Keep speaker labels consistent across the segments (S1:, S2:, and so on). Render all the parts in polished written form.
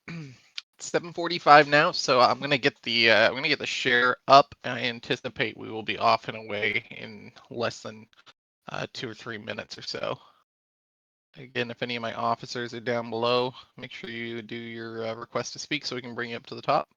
S1: It's 7:45 now, so I'm gonna get the share up. I anticipate we will be off and away in less than 2 or 3 minutes or so. Again, if any of my officers are down below, make sure you do your request to speak so we can bring you up to the top.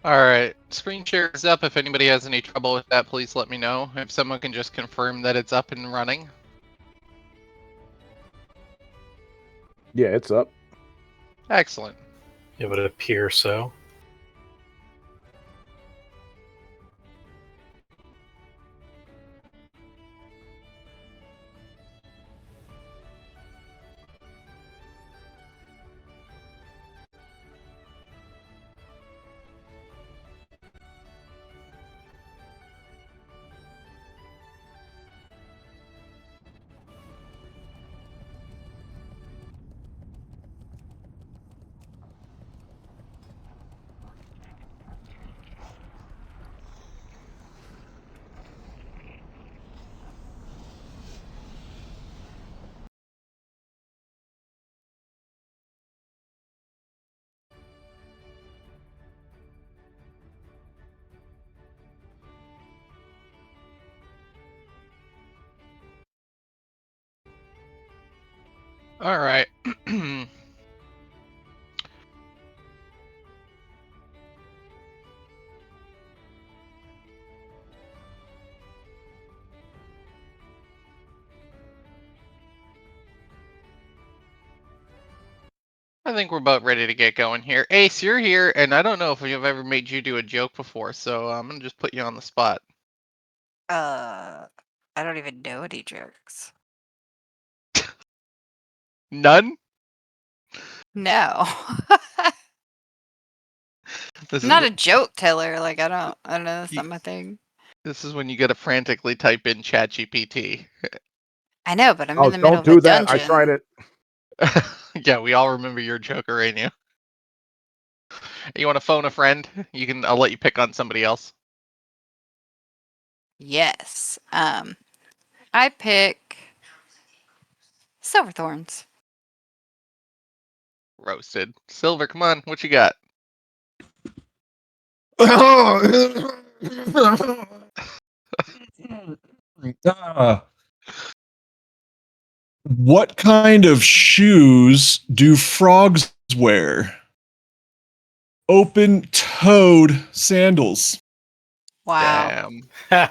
S1: All right, screen share is up. If anybody has any trouble with that, please let me know. If someone can just confirm that it's up and running.
S2: Yeah, it's up.
S1: Excellent.
S3: It would appear so.
S1: All right. I think we're about ready to get going here. Ace, you're here, and I don't know if we've ever made you do a joke before, so I'm gonna just put you on the spot.
S4: I don't even know any jokes.
S1: None?
S4: No.
S1: This
S4: I'm not
S1: is
S4: a joke teller. Like I don't know. That's
S1: you,
S4: not my thing.
S1: this is when you gotta frantically type in ChatGPT.
S4: I know, but I'm
S2: Oh,
S4: in the middle
S2: don't
S4: of a
S2: do that. I
S4: dungeon.
S2: tried it.
S1: Yeah, we all remember your Joker, ain't you? You want to phone a friend? You can. I'll let you pick on somebody else.
S4: Yes. I pick Silverthorns.
S1: Roasted. Silver, come on. What you got?
S5: What kind of shoes do frogs wear? Open-toed sandals.
S4: Wow.
S1: Damn.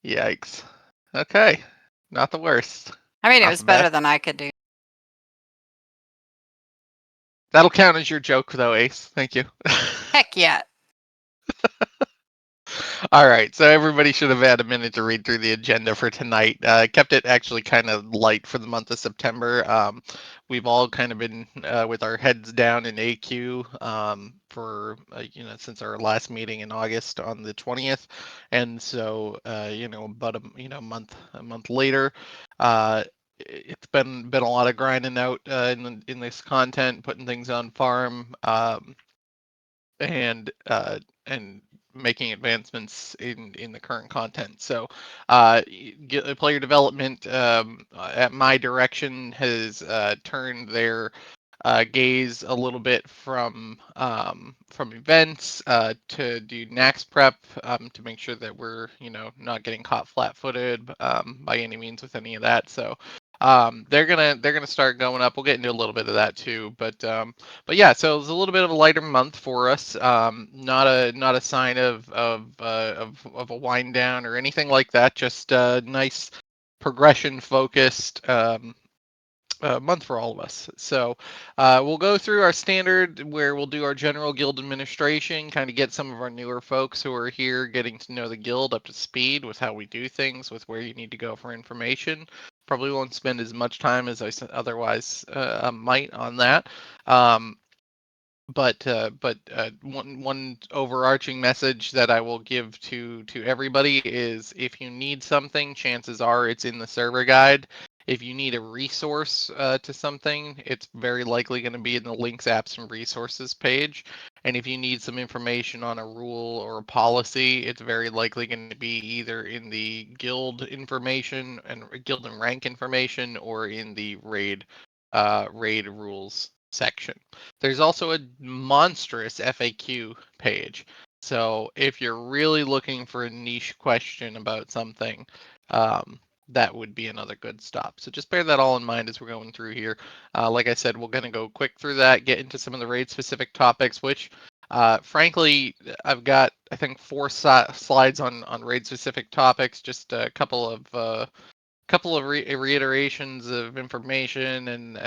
S1: Yikes. Okay. Not the worst.
S4: I mean, it
S1: Not
S4: was
S1: the
S4: better
S1: best.
S4: than I could do.
S1: That'll count as your joke, though, Ace. Thank you.
S4: Heck yeah.
S1: All right, so everybody should have had a minute to read through the agenda for tonight. Kept it actually kind of light for the month of September. We've all kind of been with our heads down in AQ for since our last meeting in August on the 20th, and so about a month later. It's been a lot of grinding out in this content, putting things on farm, and making advancements in the current content. So, player development at my direction has turned their gaze a little bit from events to do Nax prep to make sure that we're not getting caught flat-footed by any means with any of that. So they're gonna start going up. We'll get into a little bit of that too, but yeah, so it's a little bit of a lighter month for us. Not a sign of a wind down or anything like that. Just nice progression focused month for all of us. So we'll go through our standard where we'll do our general guild administration, kind of get some of our newer folks who are here getting to know the guild up to speed with how we do things, with where you need to go for information. Probably won't spend as much time as I otherwise might on that. Um, but one overarching message that I will give to everybody is if you need something, chances are it's in the server guide. If you need a resource to something, it's very likely going to be in the links, apps, and resources page. And if you need some information on a rule or a policy, it's very likely going to be either in the guild information and guild and rank information or in the raid rules section. There's also a monstrous FAQ page. So if you're really looking for a niche question about something, that would be another good stop. So just bear that all in mind as we're going through here. Like I said, we're going to go quick through that, get into some of the raid specific topics, which frankly, I've got, I think, four slides on raid specific topics, just a couple of reiterations of information and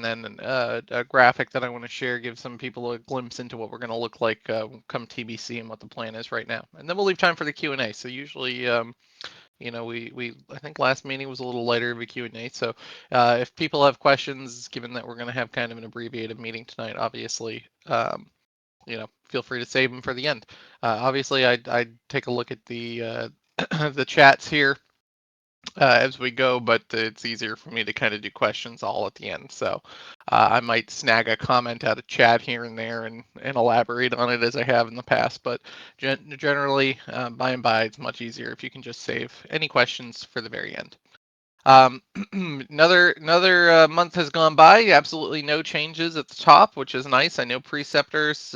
S1: then a graphic that I want to share, give some people a glimpse into what we're going to look like come TBC and what the plan is right now. And then we'll leave time for the Q&A. So usually, we I think last meeting was a little lighter of a Q&A. So if people have questions, given that we're going to have kind of an abbreviated meeting tonight, obviously, feel free to save them for the end. Obviously, I'd take a look at the the chats here as we go, but it's easier for me to kind of do questions all at the end. So I might snag a comment out of chat here and there and elaborate on it as I have in the past. But generally, by and by, it's much easier if you can just save any questions for the very end. Another month has gone by. Absolutely no changes at the top, which is nice. I know preceptors.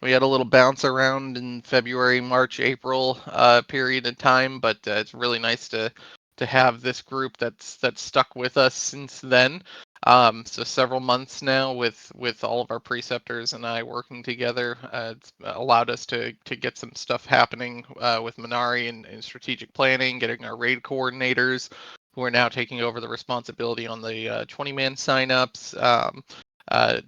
S1: We had a little bounce around in February, March, April period of time, but it's really nice to have this group that's stuck with us since then. So several months now with all of our preceptors and I working together, it's allowed us to get some stuff happening with Minari and strategic planning, getting our raid coordinators who are now taking over the responsibility on the 20-man signups,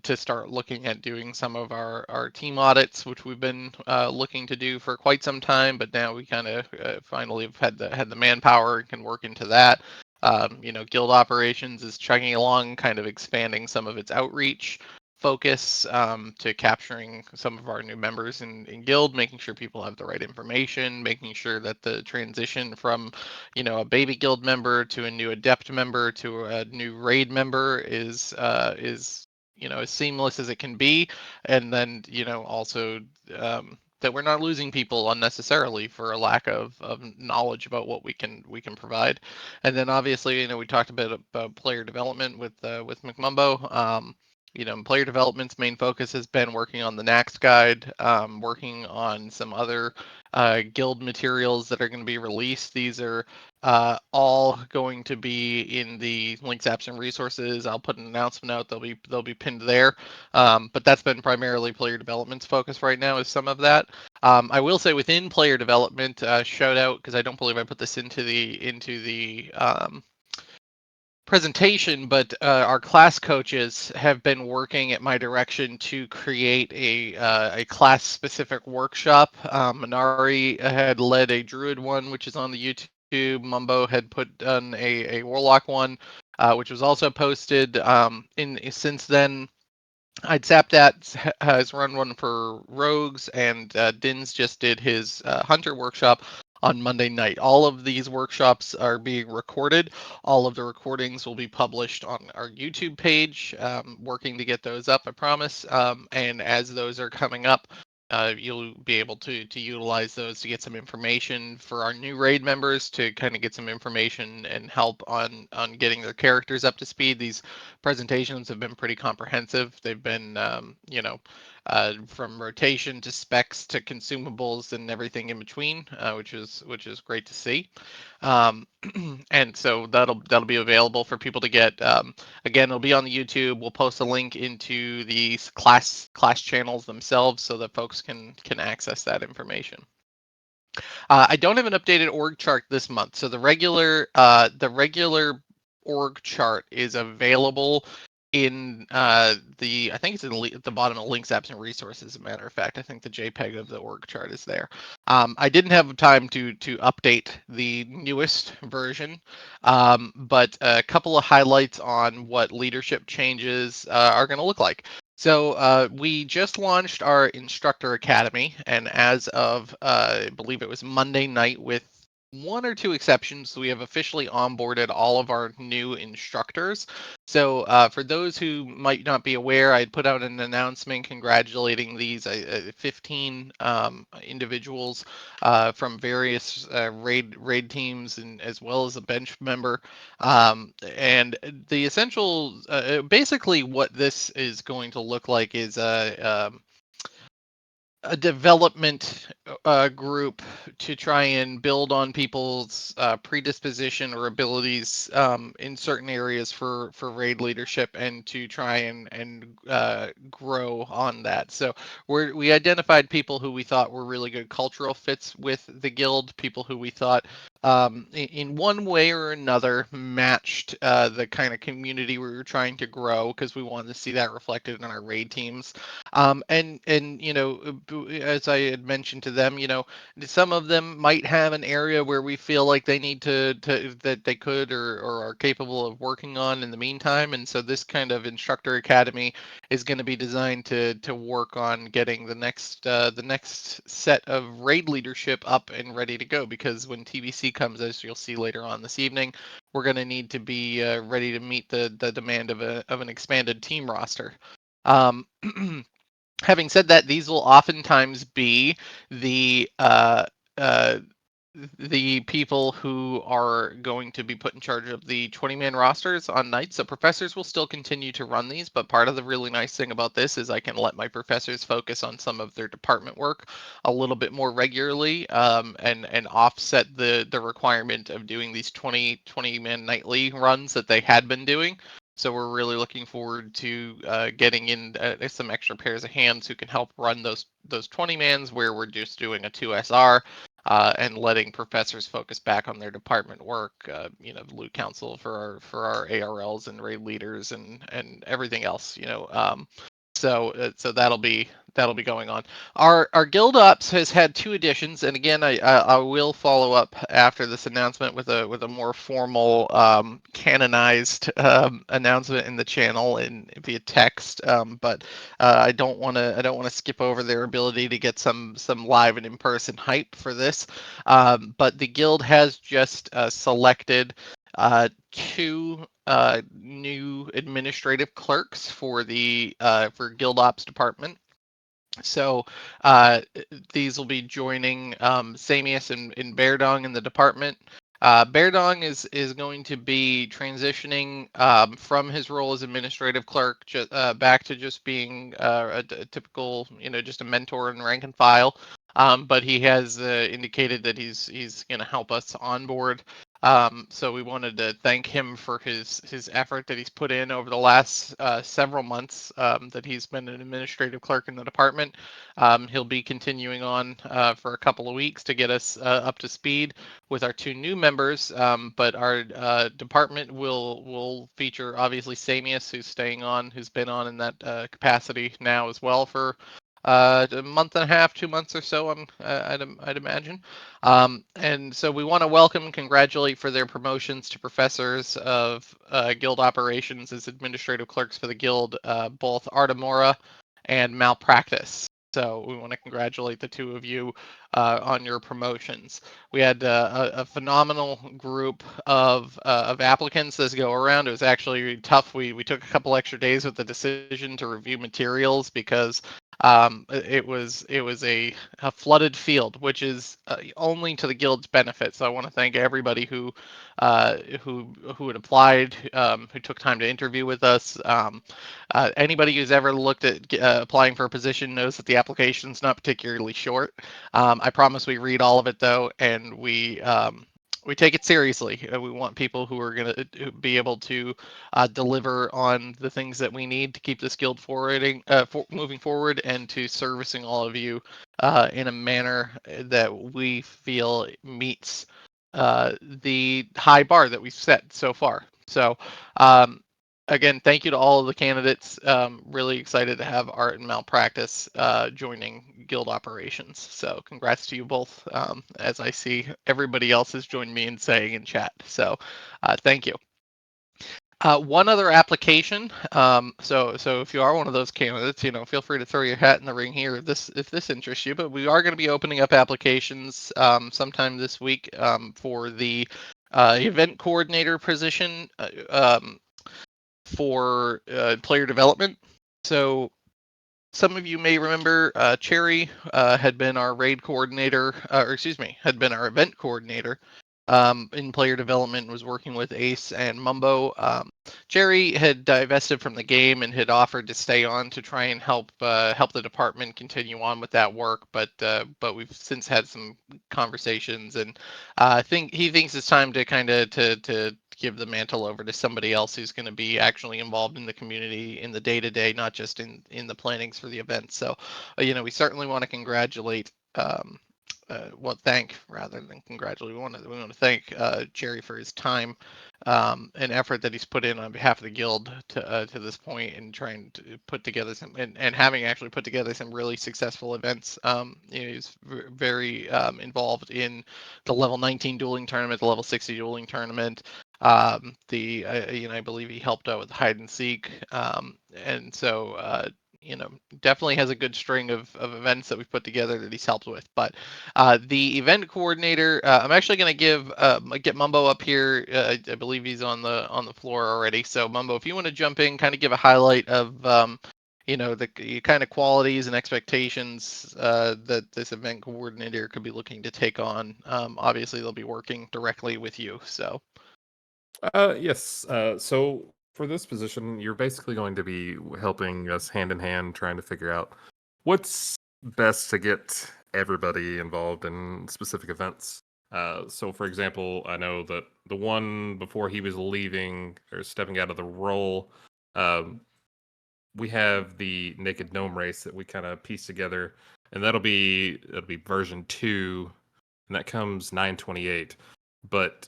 S1: to start looking at doing some of our team audits, which we've been looking to do for quite some time, but now we kind of finally have had the manpower and can work into that. Guild operations is chugging along, kind of expanding some of its outreach focus to capturing some of our new members in guild, making sure people have the right information, making sure that the transition from a baby guild member to a new adept member to a new raid member is as seamless as it can be, and then also that we're not losing people unnecessarily for a lack of knowledge about what we can provide. And then obviously, we talked a bit about player development with McMumbo. Player development's main focus has been working on the Nax guide, working on some other guild materials that are going to be released. These are all going to be in the links, apps, and resources. I'll put an announcement out. They'll be pinned there. But that's been primarily player development's focus right now. Is some of that. I will say within player development, shout out because I don't believe I put this into the presentation, but our class coaches have been working at my direction to create a class specific workshop. Minari had led a druid one, which is on the YouTube. Mumbo had put on a warlock one, which was also posted. Since then, I'd Sapdat has run one for rogues, and Dins just did his hunter workshop on Monday night. All of these workshops are being recorded. All of the recordings will be published on our YouTube page. Working to get those up, I promise. And as those are coming up, you'll be able to utilize those to get some information for our new raid members, to kind of get some information and help on getting their characters up to speed. These presentations have been pretty comprehensive. They've been from rotation to specs to consumables and everything in between, which is great to see. Um, and so that'll be available for people to get. Again, it'll be on the YouTube. We'll post a link into the class channels themselves so that folks can access that information. I don't have an updated org chart this month, so the regular org chart is available in I think it's at the bottom of links, apps, and resources. As a matter of fact, I think the JPEG of the org chart is there. I didn't have time to update the newest version, but a couple of highlights on what leadership changes are going to look like. So we just launched our instructor academy, and as of I believe it was Monday night, with one or two exceptions, we have officially onboarded all of our new instructors. So for those who might not be aware, I put out an announcement congratulating these 15 individuals from various raid teams, and as well as a bench member. And the essential, basically, what this is going to look like is a development group to try and build on people's predisposition or abilities in certain areas for raid leadership, and to try and grow on that. So we identified people who we thought were really good cultural fits with the guild, people who we thought in one way or another matched the kind of community we were trying to grow, because we wanted to see that reflected in our raid teams. And as I had mentioned to them, some of them might have an area where we feel like they need to that they could or are capable of working on in the meantime. And so this kind of instructor academy is going to be designed to work on getting the next set of raid leadership up and ready to go, because when TBC comes, as you'll see later on this evening, we're going to need to be ready to meet the demand of an expanded team roster. Um, Having said that, these will oftentimes be the uh, the people who are going to be put in charge of the 20-man rosters on nights. So professors will still continue to run these, but part of the really nice thing about this is I can let my professors focus on some of their department work a little bit more regularly, and offset the requirement of doing these 20-man nightly runs that they had been doing. So we're really looking forward to getting in some extra pairs of hands who can help run those 20-mans where we're just doing a 2SR, and letting professors focus back on their department work. Loot council for our ARLs and raid leaders and everything else. So that'll be going on. Our guild ops has had two additions, and again, I will follow up after this announcement with a more formal canonized announcement in the channel and via text. But I don't want to skip over their ability to get some live and in person hype for this. But the guild has just selected two new administrative clerks for the for guild ops department. So these will be joining Samius and Beardong in the department. Beardong is going to be transitioning from his role as administrative clerk back to just being a typical, just a mentor and rank and file. But he has indicated that he's going to help us onboard. So we wanted to thank him for his effort that he's put in over the last several months that he's been an administrative clerk in the department. He'll be continuing on for a couple of weeks to get us up to speed with our two new members. But our department will feature obviously Samius, who's staying on, who's been on in that capacity now as well for a month and a half, 2 months or so. I'd imagine. And so we want to welcome and congratulate for their promotions to professors of guild operations as administrative clerks for the guild, both Artemora and Malpractice. So we want to congratulate the two of you on your promotions. We had a phenomenal group of applicants this go around. It was actually tough. We took a couple extra days with the decision to review materials because It was a flooded field, which is only to the guild's benefit. So I want to thank everybody who had applied, who took time to interview with us. Anybody who's ever looked at applying for a position knows that the application's not particularly short. I promise we read all of it though, and we take it seriously. We want people who are going to be able to deliver on the things that we need to keep this guild moving forward, and to servicing all of you in a manner that we feel meets the high bar that we've set so far. So, again, thank you to all of the candidates. Really excited to have Art and Malpractice joining guild operations. So congrats to you both. As I see everybody else has joined me in saying in chat. So thank you. One other application. So if you are one of those candidates, feel free to throw your hat in the ring here if this interests you. But we are going to be opening up applications sometime this week for the event coordinator position. For player development. So some of you may remember Cherry had been our raid coordinator, or excuse me, had been our event coordinator in player development, was working with Ace and Mumbo. Cherry had divested from the game and had offered to stay on to try and help the department continue on with that work, but we've since had some conversations, and he thinks it's time to kind of to give the mantle over to somebody else who's going to be actually involved in the community in the day to day, not just in the plannings for the event. So, we certainly want to congratulate. Thank rather than congratulate. We want to thank Jerry for his time and effort that he's put in on behalf of the guild to this point, and trying to put together some and having actually put together some really successful events. He's very involved in the level 19 dueling tournament, the level 60 dueling tournament. I believe he helped out with hide and seek, and so definitely has a good string of events that we've put together that he's helped with. But the event coordinator, I'm actually going to get Mumbo up here. I believe he's on the floor already. So Mumbo, if you want to jump in, kind of give a highlight of the kind of qualities and expectations that this event coordinator could be looking to take on. Obviously, they'll be working directly with you. So.
S6: Yes. So for this position, you're basically going to be helping us hand in hand, trying to figure out what's best to get everybody involved in specific events. So, for example, I know that the one before he was leaving or stepping out of the role, we have the Naked Gnome race that we kind of piece together, and that'll be version 2, and that comes 9/28. But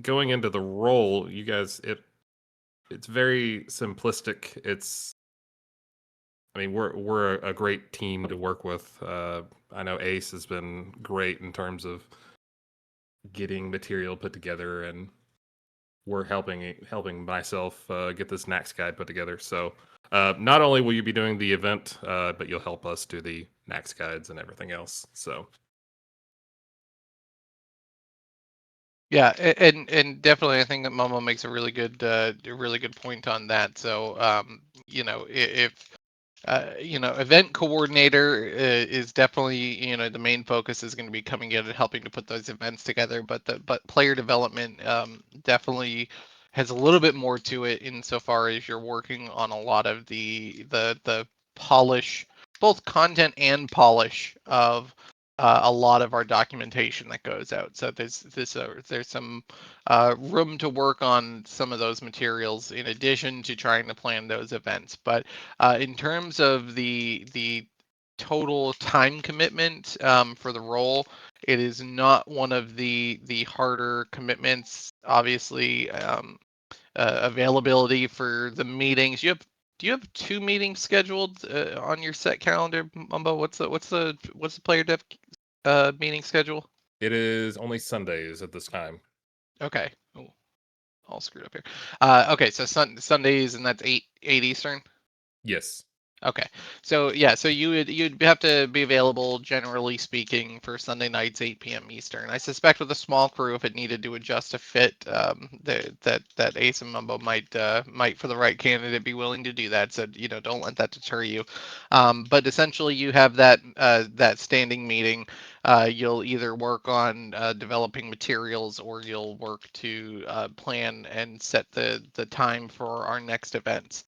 S6: going into the role, you guys, it's very simplistic. We're a great team to work with. I know Ace has been great in terms of getting material put together, and we're helping myself get this Nax guide put together. So not only will you be doing the event, but you'll help us do the Nax guides and everything else. So.
S1: Yeah, and definitely, I think that Momo makes a really good point on that. So, if event coordinator is definitely, the main focus is going to be coming in and helping to put those events together. But player development definitely has a little bit more to it, insofar as you're working on a lot of the polish, both content and polish of a lot of our documentation that goes out. So there's some room to work on some of those materials in addition to trying to plan those events. But in terms of the total time commitment for the role, it is not one of the harder commitments. Obviously, availability for the meetings. Do you have 2 meetings scheduled on your set calendar, Mumbo? What's the player dev meeting schedule?
S6: It is only Sundays at this time.
S1: Okay. Ooh, all screwed up here. Okay, so Sundays, and that's 8 Eastern.
S6: Yes.
S1: Okay. So yeah, so you'd have to be available, generally speaking, for Sunday nights 8 p.m. Eastern. I suspect with a small crew, if it needed to adjust to fit, that Ace and Mumbo might for the right candidate be willing to do that. So don't let that deter you. But essentially, you have that standing meeting. You'll either work on developing materials, or you'll work to plan and set the time for our next events.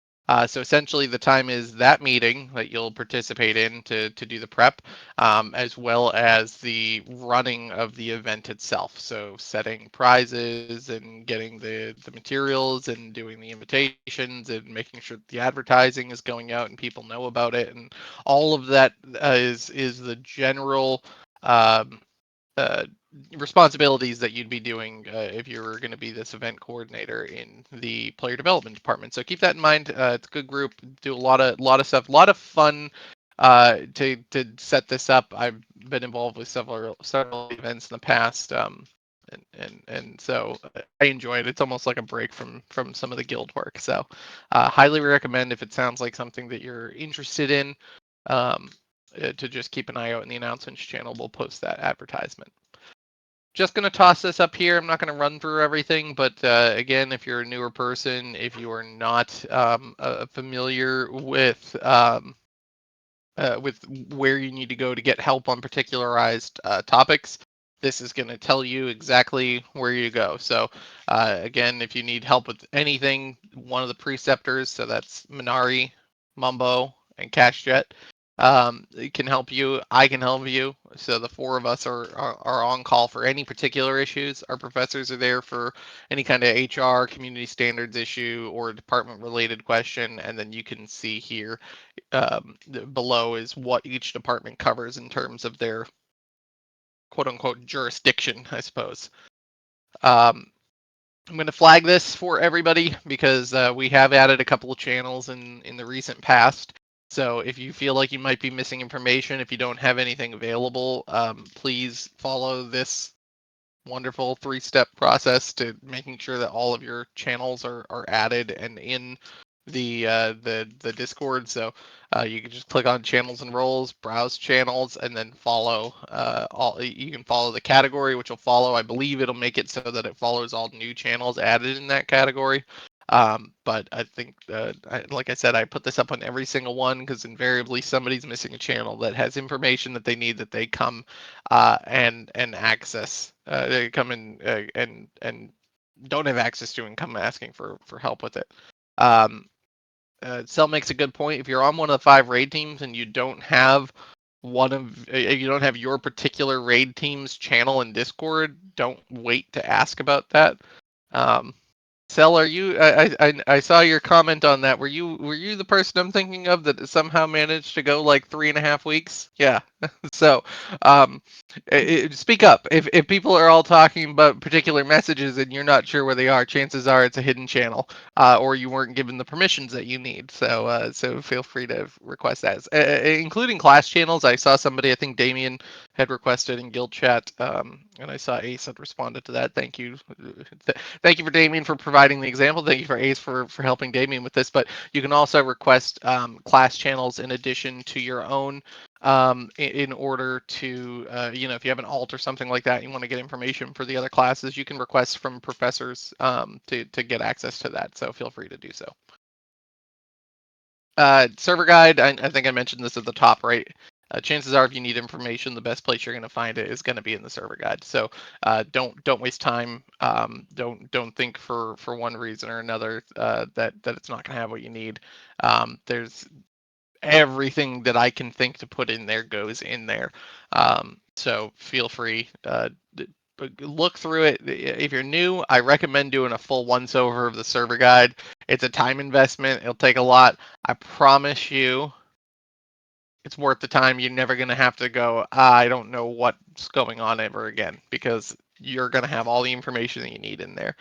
S1: So essentially, the time is that meeting that you'll participate in to do the prep, as well as the running of the event itself. So setting prizes and getting the materials and doing the invitations and making sure the advertising is going out and people know about it, and all of that is the general um, uh, responsibilities that you'd be doing if you were going to be this event coordinator in the player development department. So keep that in mind. It's a good group. Do a lot of stuff. A lot of fun to set this up. I've been involved with several events in the past. And so I enjoy it. It's almost like a break from some of the guild work. So highly recommend if it sounds like something that you're interested in. Um, to just keep an eye out in the announcements channel. We'll post that advertisement. Just going to toss this up here. I'm not going to run through everything, but again, if you're a newer person, if you are not familiar with where you need to go to get help on particularized topics, this is going to tell you exactly where you go. So again, if you need help with anything, one of the preceptors, so that's Minari, Mumbo, and CashJet, it can help you. I can help you. So the four of us are on call for any particular issues. Our professors are there for any kind of HR, community standards issue, or department related question. And then you can see here below is what each department covers in terms of their quote unquote jurisdiction, I suppose. I'm going to flag this for everybody because we have added a couple of channels in the recent past. So if you feel like you might be missing information, if you don't have anything available, please follow this wonderful 3-step process to making sure that all of your channels are added and in the Discord. So you can just click on channels and roles, browse channels, and then follow all. You can follow the category, which will follow. I believe it'll make it so that it follows all new channels added in that category. But I think, like I said, I put this up on every single one because invariably somebody's missing a channel that has information that they need that they come and access. They come in and don't have access to and come asking for help with it. Cell makes a good point. If you're on one of the 5 raid teams and you don't have you don't have your particular raid team's channel in Discord, don't wait to ask about that. Cell, are you? I saw your comment on that. Were you the person I'm thinking of that somehow managed to go like 3.5 weeks? Yeah. So, um, speak up. If people are all talking about particular messages and you're not sure where they are, chances are it's a hidden channel, or you weren't given the permissions that you need. So feel free to request that, including class channels. I saw somebody, I think Damien, had requested in guild chat, and I saw Ace had responded to that. Thank you. Thank you for Damien for providing the example. Thank you for Ace for helping Damien with this. But you can also request class channels in addition to your own, in order to, if you have an alt or something like that, you want to get information for the other classes, you can request from professors to get access to that. So feel free to do so. Server guide, I think I mentioned this at the top, right? Chances are, if you need information, the best place you're going to find it is going to be in the server guide. So don't waste time. Don't think for one reason or another that it's not going to have what you need. There's everything that I can think to put in there goes in there. So feel free. Look through it. If you're new, I recommend doing a full once over of the server guide. It's a time investment. It'll take a lot. I promise you, it's worth the time. You're never going to have to go, I don't know what's going on ever again, because you're going to have all the information that you need in there.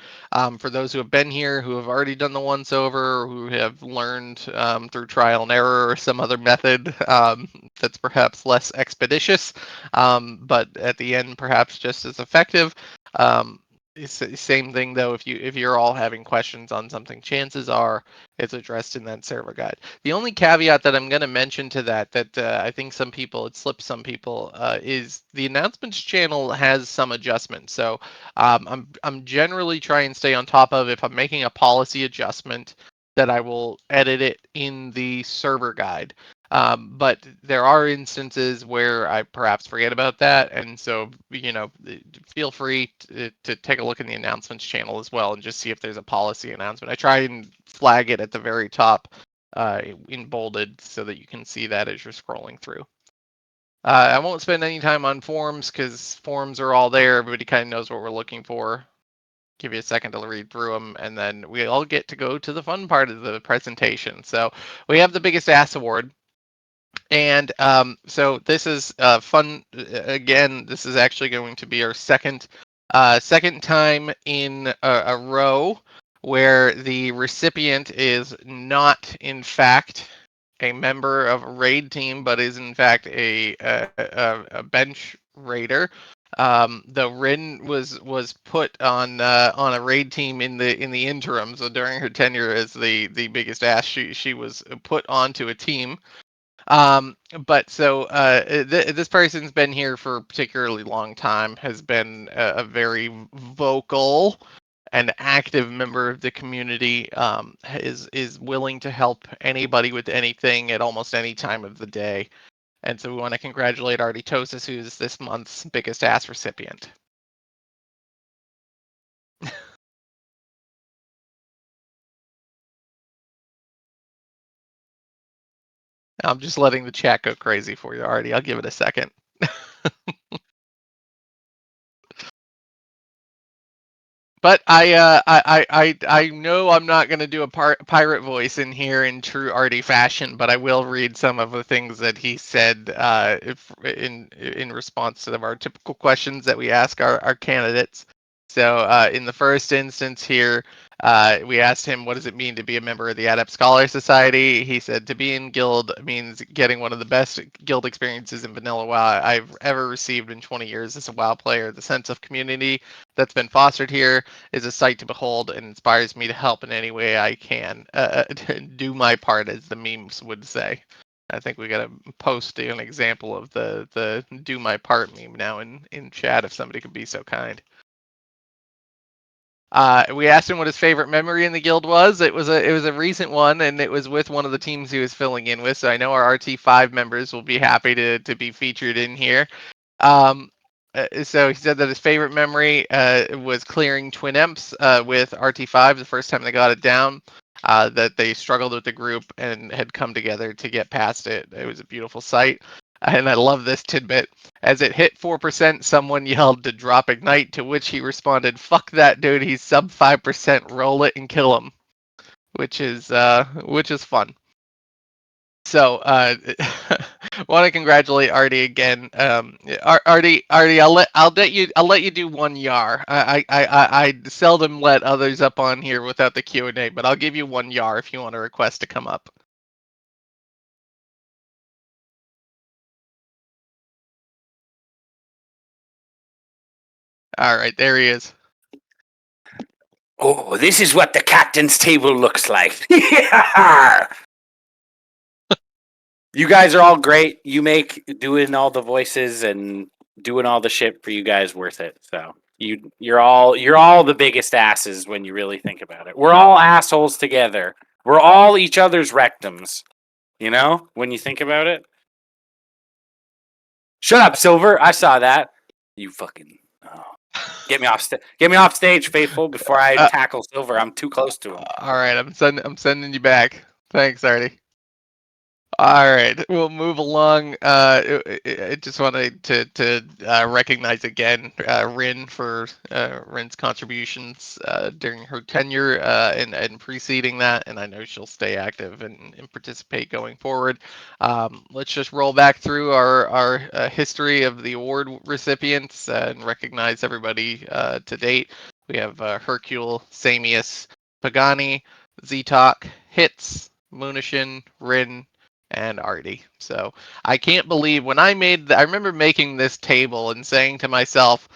S1: For those who have been here, who have already done the once over, or who have learned through trial and error or some other method that's perhaps less expeditious, but at the end perhaps just as effective, Same thing though. If you're all having questions on something, chances are it's addressed in that server guide. The only caveat that I'm going to mention to that I think some people it slips some people is the announcements channel has some adjustments. So I'm generally trying to stay on top of if I'm making a policy adjustment that I will edit it in the server guide. But there are instances where I perhaps forget about that, and so feel free to take a look in the announcements channel as well and just see if there's a policy announcement. I try and flag it at the very top in bolded so that you can see that as you're scrolling through. I won't spend any time on forms because forms are all there. Everybody kind of knows what we're looking for. Give you a second to read through them, and then we all get to go to the fun part of the presentation. So we have the biggest ass award. And so this is fun. Again, this is actually going to be our second time in a row where the recipient is not, in fact, a member of a raid team, but is in fact a bench raider. The Rin was put on a raid team in the interim. So during her tenure as the biggest ass, she was put onto a team. But so this person's been here for a particularly long time, has been a very vocal and active member of the community, is willing to help anybody with anything at almost any time of the day. And so we want to congratulate Artitosis, who's this month's biggest ass recipient. I'm just letting the chat go crazy for you, Artie. I'll give it a second. But I know I'm not going to do a pirate voice in here in true Artie fashion, but I will read some of the things that he said in response to our typical questions that we ask our candidates. So in the first instance here, we asked him, what does it mean to be a member of the Adept Scholars Society? He said, to be in guild means getting one of the best guild experiences in vanilla WoW I've ever received in 20 years as a WoW player. The sense of community that's been fostered here is a sight to behold and inspires me to help in any way I can. Do my part, as the memes would say. I think we got to post an example of the do my part meme now in chat if somebody could be so kind. We asked him what his favorite memory in the guild was. It was a recent one, and it was with one of the teams he was filling in with. So I know our RT5 members will be happy to be featured in here. So he said that his favorite memory was clearing Twin Emps with RT5 the first time they got it down. That they struggled with the group and had come together to get past it. It was a beautiful sight. And I love this tidbit. As it hit 4%, someone yelled to drop Ignite, to which he responded, "Fuck that dude, he's sub 5%, roll it and kill him." Which is fun. So, want to congratulate Artie again. Artie, I'll let you do one yar. I seldom let others up on here without the Q&A, but I'll give you one yar if you want a request to come up. All right, there he is.
S7: Oh, this is what the captain's table looks like. Yeah! You guys are all great. You make doing all the voices and doing all the shit for you guys worth it. So you're all the biggest asses when you really think about it. We're all assholes together. We're all each other's rectums. You know, when you think about it. Shut up, Silver. I saw that. You fucking get me off stage, Faithful, before I tackle Silver. I'm too close to him.
S1: All right, I'm sending you back. Thanks, Artie. All right, we'll move along. I just wanted to recognize again Rin for Rin's contributions during her tenure and preceding that, and I know she'll stay active and participate going forward. Let's just roll back through our history of the award recipients and recognize everybody to date. We have Hercule, Samius, Pagani, Zetok, Hits, Munishin, Rin, and Artie. So I can't believe when I remember making this table and saying to myself,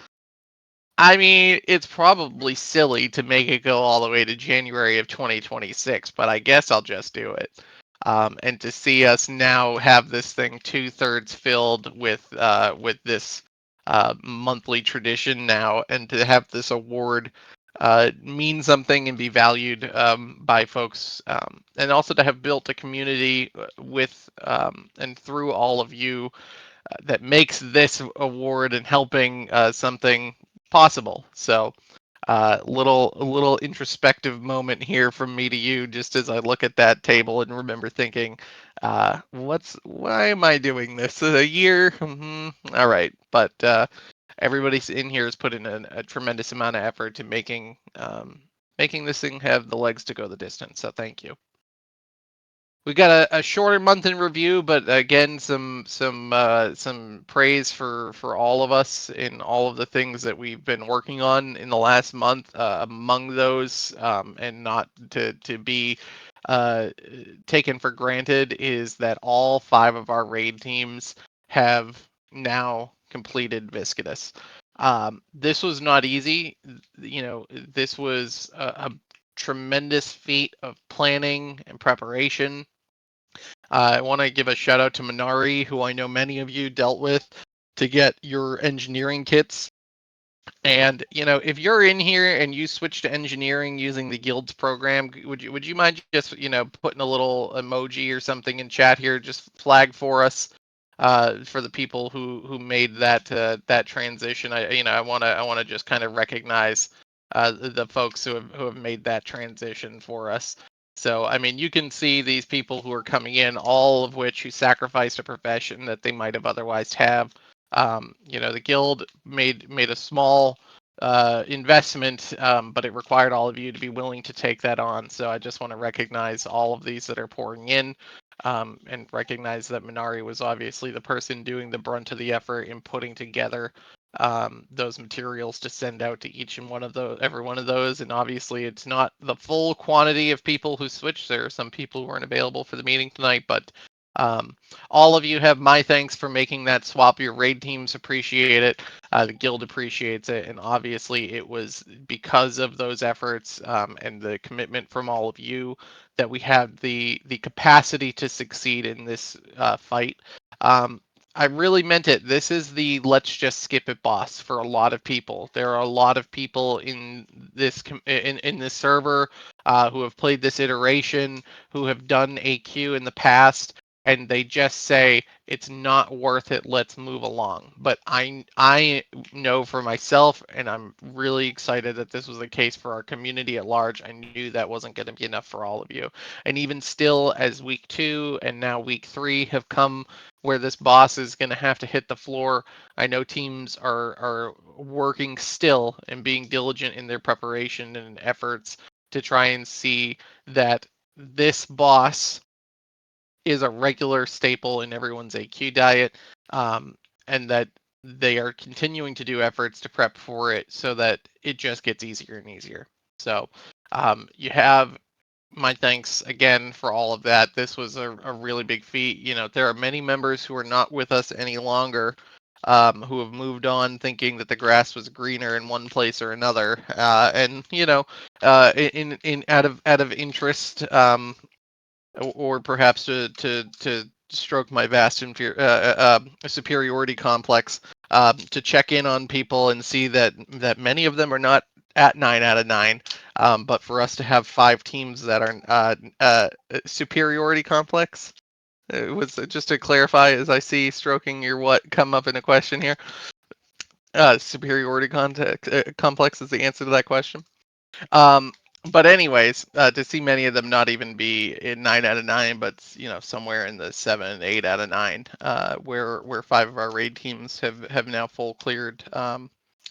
S1: I mean, it's probably silly to make it go all the way to January of 2026, but I guess I'll just do it. And to see us now have this thing 2/3 filled with this monthly tradition now, and to have this award mean something and be valued by folks, and also to have built a community with and through all of you that makes this award and helping something possible. So, a little introspective moment here from me to you, just as I look at that table and remember thinking, why am I doing this? A year? All right, but everybody in here has put in a tremendous amount of effort to making this thing have the legs to go the distance. So thank you. We got a shorter month in review, but again, some praise for all of us in all of the things that we've been working on in the last month. Among those, and not to be uh, taken for granted, is that all 5 of our raid teams have now completed Viscidus. This was not easy. You know, this was a tremendous feat of planning and preparation. I want to give a shout out to Minari, who I know many of you dealt with to get your engineering kits. And you know, if you're in here and you switch to engineering using the guilds program, would you mind just putting a little emoji or something in chat here, just flag for us, for the people who made that transition. I want to just kind of recognize the folks who have made that transition for us. So I mean, you can see these people who are coming in, all of which who sacrificed a profession that they might have otherwise have. The guild made a small investment, but it required all of you to be willing to take that on. So I just want to recognize all of these that are pouring in, and recognize that Minari was obviously the person doing the brunt of the effort in putting together those materials to send out to each and one of those, every one of those. And obviously, it's not the full quantity of people who switched. There are some people who weren't available for the meeting tonight, but um, all of you have my thanks for making that swap. Your raid teams appreciate it. The guild appreciates it, and obviously, it was because of those efforts and the commitment from all of you that we have the capacity to succeed in this fight. Um, I really meant it. This is the let's just skip it boss for a lot of people. There are a lot of people in in this server who have played this iteration, who have done AQ in the past, and they just say it's not worth it. Let's move along. But I know for myself, and I'm really excited that this was the case for our community at large. I knew that wasn't going to be enough for all of you, and even still, as week 2 and now week 3 have come, where this boss is going to have to hit the floor, I know teams are working still and being diligent in their preparation and efforts to try and see that this boss is a regular staple in everyone's AQ diet, and that they are continuing to do efforts to prep for it so that it just gets easier and easier. So you have my thanks again for all of that. This was a really big feat. There are many members who are not with us any longer, who have moved on thinking that the grass was greener in one place or another, and in out of interest, or perhaps to stroke my vast superiority complex, to check in on people and see that many of them are not at 9 out of 9, but for us to have 5 teams that are superiority complex. It was just to clarify, as I see stroking your what come up in a question here. Superiority complex is the answer to that question. Um, but anyways, to see many of them not even be in 9 out of 9, but somewhere in the 7, 8 out of 9, where 5 of our raid teams have now full cleared.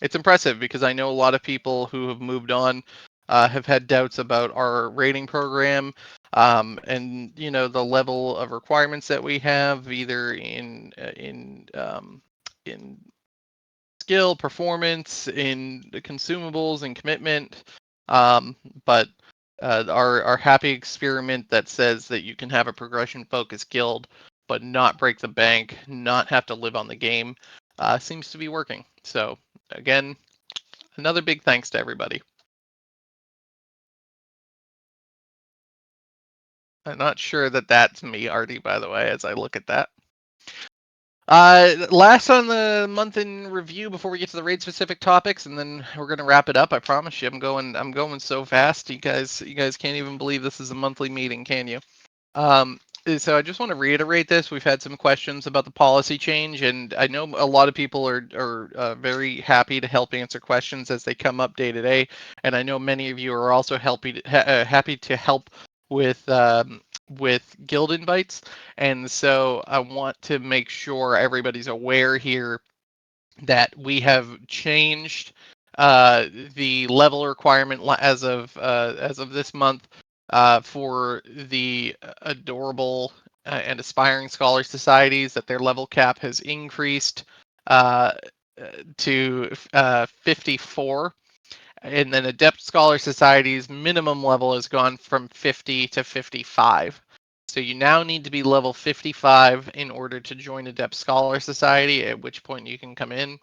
S1: It's impressive because I know a lot of people who have moved on have had doubts about our rating program, and the level of requirements that we have, either in skill, performance, in the consumables and commitment. Um, but our happy experiment that says that you can have a progression focused guild, but not break the bank, not have to live on the game, seems to be working. So again, another big thanks to everybody. I'm not sure that that's me, Artie, by the way, as I look at that. Last on the month in review before we get to the raid specific topics, and then we're gonna wrap it up. I promise you, I'm going so fast. You guys can't even believe this is a monthly meeting, can you? So I just want to reiterate this. We've had some questions about the policy change, and I know a lot of people are very happy to help answer questions as they come up day to day. And I know many of you are also happy to help with guild invites. And so I want to make sure everybody's aware here that we have changed the level requirement as of this month for the adorable and aspiring scholar societies, that their level cap has increased uh, to 54. And then Adept Scholar Society's minimum level has gone from 50 to 55. So you now need to be level 55 in order to join Adept Scholar Society, at which point you can come in.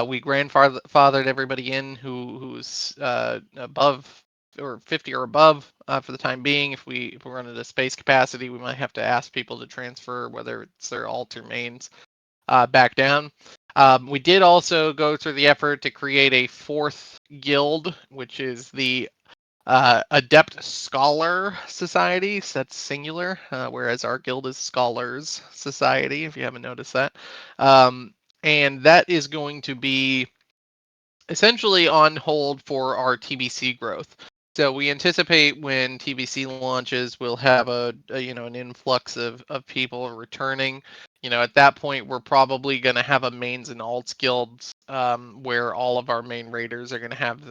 S1: We grandfathered everybody in who's above or 50 or above for the time being. If we run at a space capacity, we might have to ask people to transfer, whether it's their alt or mains, back down. We did also go through the effort to create a fourth guild, which is the Adept Scholar Society. So that's singular, whereas our guild is Scholars Society, if you haven't noticed that. And that is going to be essentially on hold for our TBC growth. So we anticipate when TBC launches, we'll have an influx of people returning. At that point, we're probably going to have a mains and alts guilds where all of our main raiders are going to have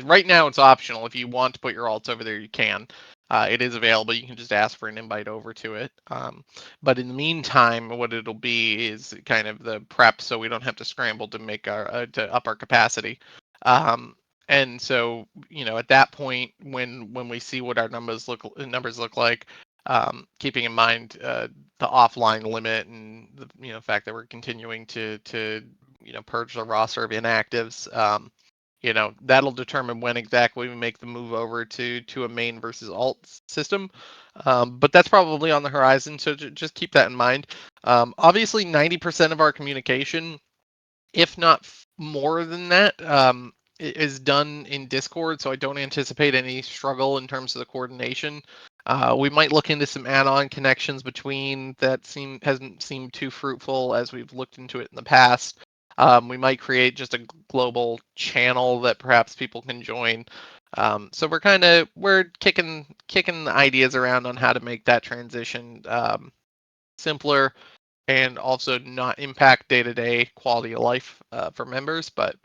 S1: right now it's optional. If you want to put your alts over there, you can. It is available. You can just ask for an invite over to it. But in the meantime, what it'll be is kind of the prep, so we don't have to scramble to make to up our capacity. And so, at that point, when we see what our numbers look like, keeping in mind the offline limit and the fact that we're continuing to purge the roster of inactives, that'll determine when exactly we make the move over to a main versus alt system. But that's probably on the horizon, so just keep that in mind. Obviously, 90% of our communication, if not more than that, is done in Discord, so I don't anticipate any struggle in terms of the coordination. We might look into some add-on connections between that hasn't seemed too fruitful as we've looked into it in the past. We might create just a global channel that perhaps people can join. So we're kicking the ideas around on how to make that transition simpler and also not impact day-to-day quality of life for members, but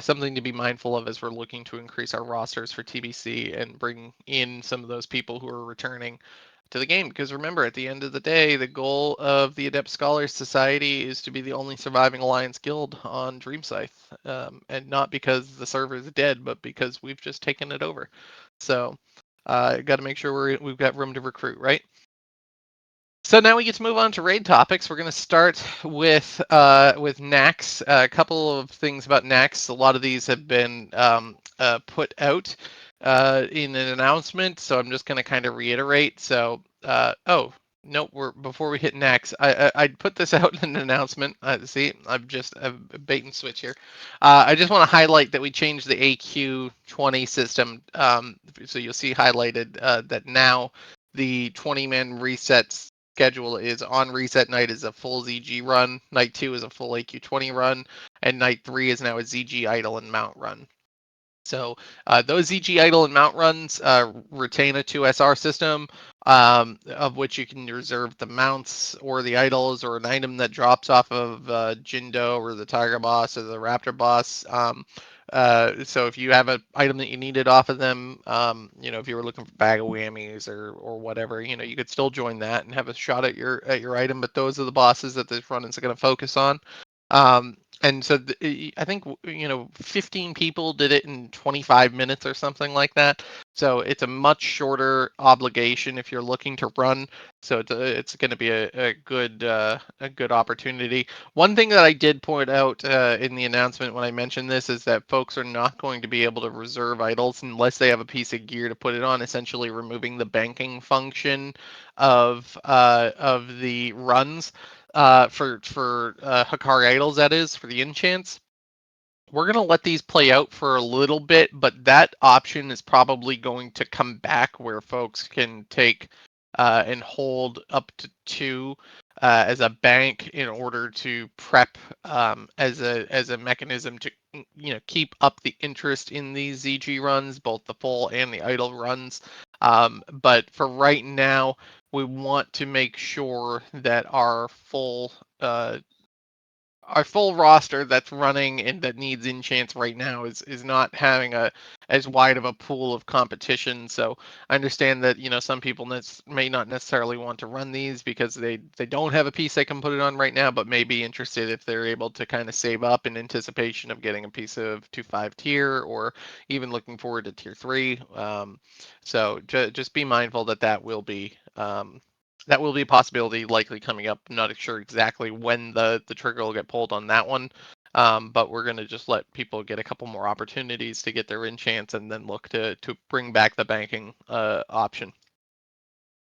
S1: something to be mindful of as we're looking to increase our rosters for TBC and bring in some of those people who are returning to the game. Because remember, at the end of the day, the goal of the Adept Scholars Society is to be the only surviving Alliance guild on Dreamscythe, and not because the server is dead, but because we've just taken it over. So, got to make sure we've got room to recruit, right? So now we get to move on to raid topics. We're going to start with Nax. A couple of things about Nax. A lot of these have been put out in an announcement, so I'm just going to kind of reiterate. So, no, before we hit Nax, I put this out in an announcement. See, I've bait and switch here. I just want to highlight that we changed the AQ20 system. So you'll see highlighted that now the 20-man resets schedule is on reset night is a full ZG run, night 2 is a full AQ20 run, and night 3 is now a ZG idle and mount run. So those ZG idle and mount runs retain a 2SR system, of which you can reserve the mounts or the idles or an item that drops off of Jindo or the Tiger boss or the Raptor boss. So if you have an item that you needed off of them, if you were looking for bag of whammies or whatever, you could still join that and have a shot at your item. But those are the bosses that this run is going to focus on. And so I think 15 people did it in 25 minutes or something like that. So it's a much shorter obligation if you're looking to run. So it's going to be a good opportunity. One thing that I did point out in the announcement when I mentioned this is that folks are not going to be able to reserve idols unless they have a piece of gear to put it on. Essentially, removing the banking function of the runs for Hakari idols, that is for the enchants. We're gonna let these play out for a little bit, but that option is probably going to come back where folks can take and hold up to two as a bank in order to prep as a mechanism to keep up the interest in these ZG runs, both the full and the idle runs. But for right now, we want to make sure that our full roster that's running and that needs enchants right now is not having a as wide of a pool of competition. So I understand that some people may not necessarily want to run these because they don't have a piece they can put it on right now, but may be interested if they're able to kind of save up in anticipation of getting a piece of 2-5 tier or even looking forward to tier 3. So just be mindful that that will be a possibility likely coming up. I'm not sure exactly when the trigger will get pulled on that one. But we're going to just let people get a couple more opportunities to get their enchants and then look to bring back the banking option.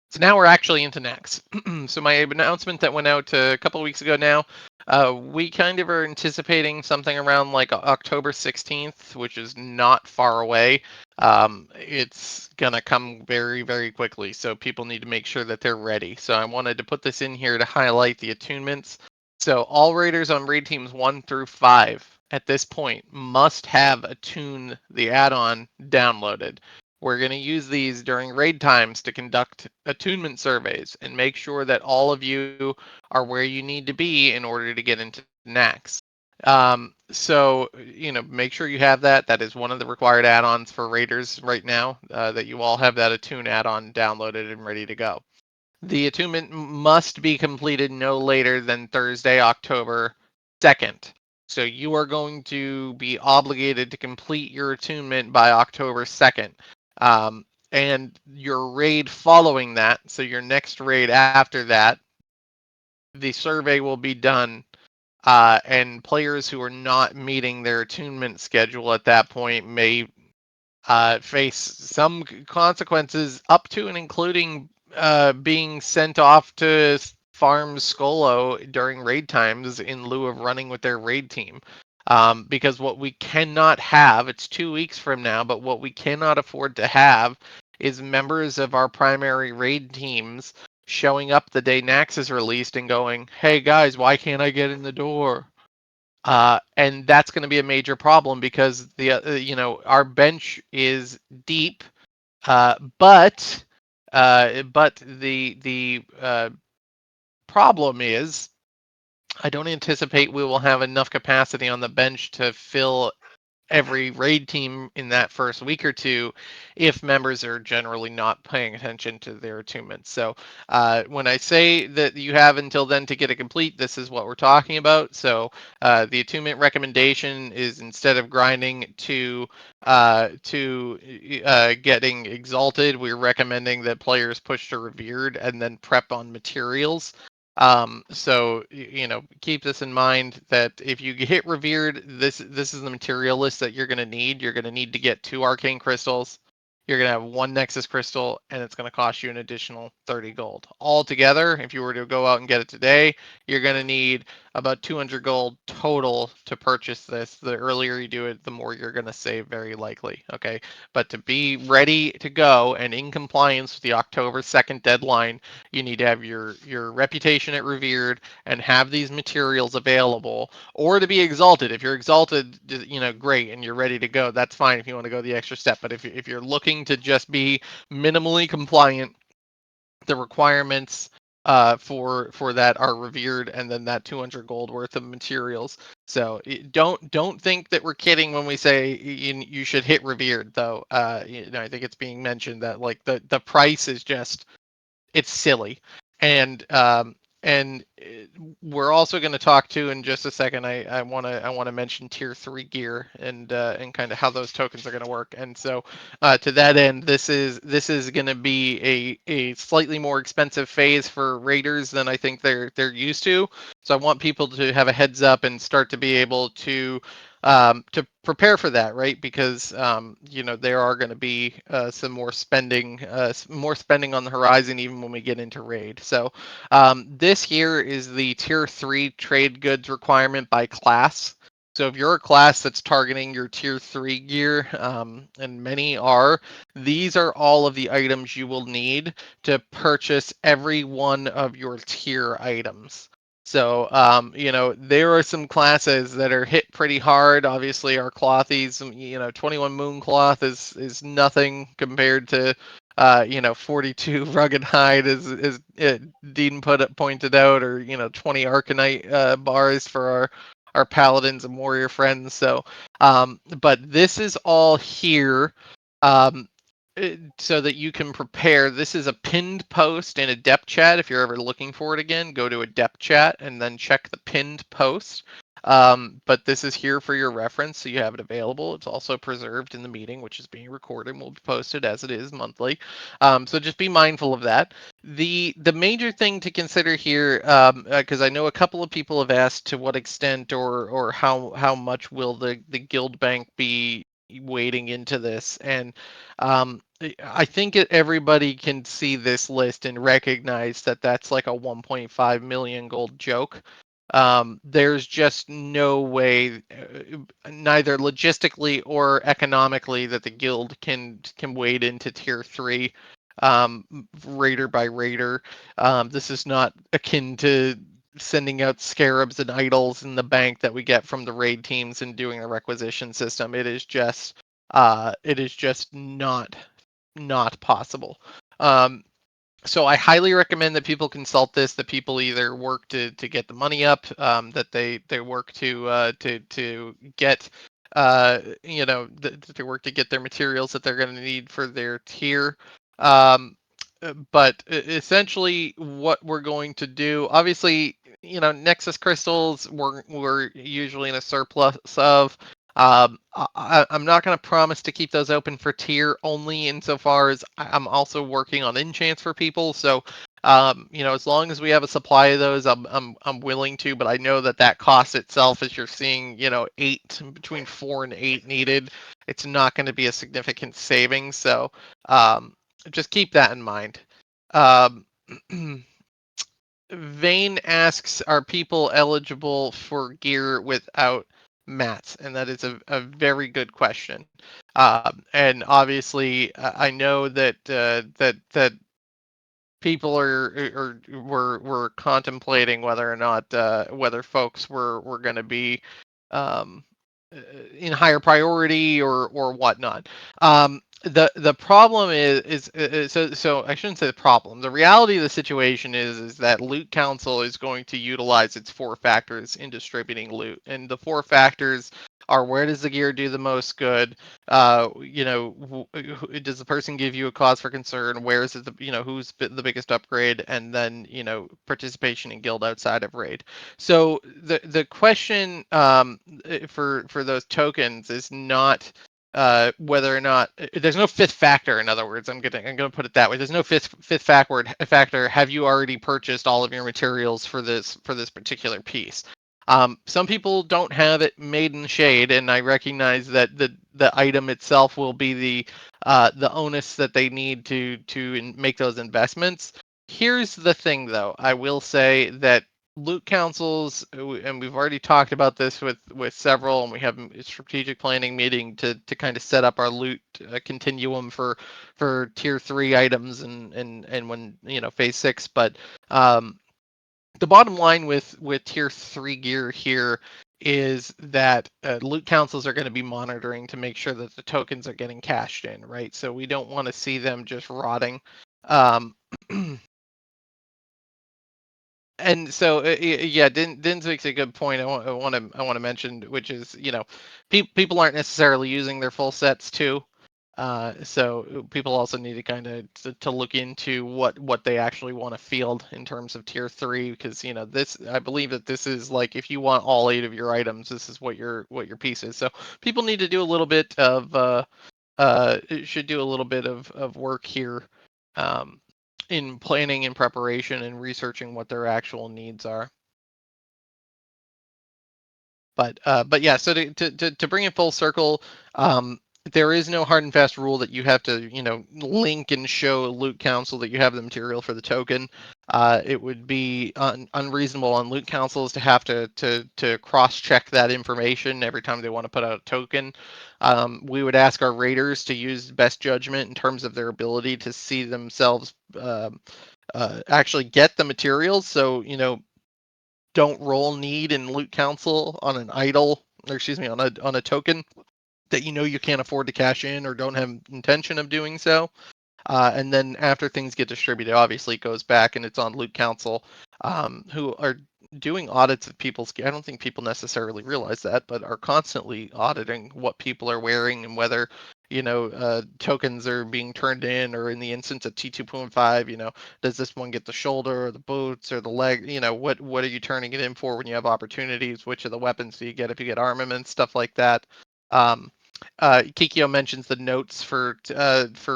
S1: So now we're actually into next. So my announcement that went out a couple of weeks ago now, we kind of are anticipating something around like October 16th, which is not far away. It's going to come very, very quickly. So people need to make sure that they're ready. So I wanted to put this in here to highlight the attunements. So all raiders on raid teams 1 through 5 at this point must have Attune the add-on downloaded. We're going to use these during raid times to conduct attunement surveys and make sure that all of you are where you need to be in order to get into Nax. So, make sure you have that. That is one of the required add-ons for raiders right now, that you all have that attune add-on downloaded and ready to go. The attunement must be completed no later than Thursday, October 2nd. So you are going to be obligated to complete your attunement by October 2nd. And your raid following that, so your next raid after that, the survey will be done. And players who are not meeting their attunement schedule at that point may face some consequences up to and including being sent off to farm Skolo during raid times in lieu of running with their raid team. Because what we cannot have, it's 2 weeks from now, but what we cannot afford to have is members of our primary raid teams showing up the day Nax is released and going, "Hey guys, why can't I get in the door?" And that's going to be a major problem because our bench is deep, but the problem is I don't anticipate we will have enough capacity on the bench to fill every raid team in that first week or two if members are generally not paying attention to their attunements. So when I say that you have until then to get it complete, this is what we're talking about. So the attunement recommendation is instead of grinding to getting exalted, we're recommending that players push to revered and then prep on materials. So keep this in mind that if you hit revered, this is the material list that you're going to need. You're going to need to get 2 arcane crystals. You're going to have 1 nexus crystal, and it's going to cost you an additional 30 gold. Altogether, if you were to go out and get it today, you're going to need about 200 gold total to purchase this. The earlier you do it, the more you're going to save, very likely. Okay, but to be ready to go and in compliance with the October 2nd deadline, you need to have your reputation at revered and have these materials available, or to be exalted. If you're exalted, great, and you're ready to go, that's fine if you want to go the extra step. But if you're looking to just be minimally compliant, the requirements for that are revered, and then that 200 gold worth of materials. So don't think that we're kidding when we say you should hit revered, though. I think it's being mentioned that like the price is just, it's silly. And we're also going to talk to in just a second. I want to mention tier 3 gear and kind of how those tokens are going to work. And so to that end, this is going to be a slightly more expensive phase for raiders than I think they're used to. So I want people to have a heads up and start to be able to prepare for that, right? Because there are going to be some more spending on the horizon even when we get into raid. So this here is the tier 3 trade goods requirement by class. So if you're a class that's targeting your tier 3 gear, and many are, these are all of the items you will need to purchase every one of your tier items. So, there are some classes that are hit pretty hard. Obviously, our clothies, 21 Moon Cloth is nothing compared to, 42 Rugged Hide, as Dean pointed out, or 20 Arcanite bars for our paladins and warrior friends. So, but this is all here. Um, so that you can prepare. This is a pinned post in Adept chat. If you're ever looking for it again, go to Adept chat and then check the pinned post. But this is here for your reference, so you have it available. It's also preserved in the meeting, which is being recorded and will be posted as it is monthly. So just be mindful of that. The major thing to consider here, because I know a couple of people have asked to what extent or how much will the guild bank be wading into this, and I think everybody can see this list and recognize that that's like a 1.5 million gold joke. There's just no way, neither logistically or economically, that the guild can wade into tier 3, raider by raider. This is not akin to sending out scarabs and idols in the bank that we get from the raid teams and doing a requisition system. It is just not possible. So I highly recommend that people consult this. That people either work to get the money up, that they work to get that they work to get their materials that they're going to need for their tier. But essentially, what we're going to do, obviously, Nexus crystals we're usually in a surplus of. I'm not going to promise to keep those open for tier only insofar as I'm also working on enchants for people. So, as long as we have a supply of those, I'm willing to. But I know that cost itself, as you're seeing, between 4 and 8 needed, it's not going to be a significant savings. So, just keep that in mind. Um, Vane asks, are people eligible for gear without mats? And that is a very good question. And obviously, I know that people were contemplating whether or not whether folks were going to be um, in higher priority or whatnot. The problem so I shouldn't say the problem. The reality of the situation is that Loot Council is going to utilize its 4 factors in distributing loot, and the 4 factors are: where does the gear do the most good? Does the person give you a cause for concern? Where is it? Who's the biggest upgrade? And then participation in guild outside of raid. So the question for those tokens is not whether or not there's no 5th factor. In other words, I'm gonna put it that way. There's no fifth factor. Have you already purchased all of your materials for this particular piece? Some people don't have it made in shade, and I recognize that the item itself will be the onus that they need to make those investments. Here's the thing, though. I will say that loot councils, and we've already talked about this with several, and we have a strategic planning meeting to kind of set up our loot continuum for tier 3 items and when phase 6. But the bottom line with tier 3 gear here is that loot councils are going to be monitoring to make sure that the tokens are getting cashed in, right? So we don't want to see them just rotting. Um, and so yeah, Dins makes a good point. I want to mention, which is people aren't necessarily using their full sets too. So people also need to kind of to look into what they actually want to field in terms of tier 3, because this, I believe that this is like, if you want all 8 of your items, this is what your piece is. So people need to do a little bit of should do a little bit of work here, um, in planning and preparation and researching what their actual needs are. But yeah, so to bring it full circle, there is no hard and fast rule that you have to link and show Loot Council that you have the material for the token. It would be unreasonable on Loot Councils to have to cross check that information every time they want to put out a token. We would ask our raiders to use best judgment in terms of their ability to see themselves actually get the materials. So don't roll need in Loot Council on an idle, or excuse me, on a token that you can't afford to cash in or don't have intention of doing so. And then after things get distributed, obviously it goes back and it's on Loot Council, who are doing audits of people's gear. I don't think people necessarily realize that, but are constantly auditing what people are wearing and whether tokens are being turned in, or in the instance of T2.5, does this one get the shoulder or the boots or the leg? What are you turning it in for when you have opportunities? Which of the weapons do you get if you get armaments, stuff like that. Um, Kikyo mentions the notes for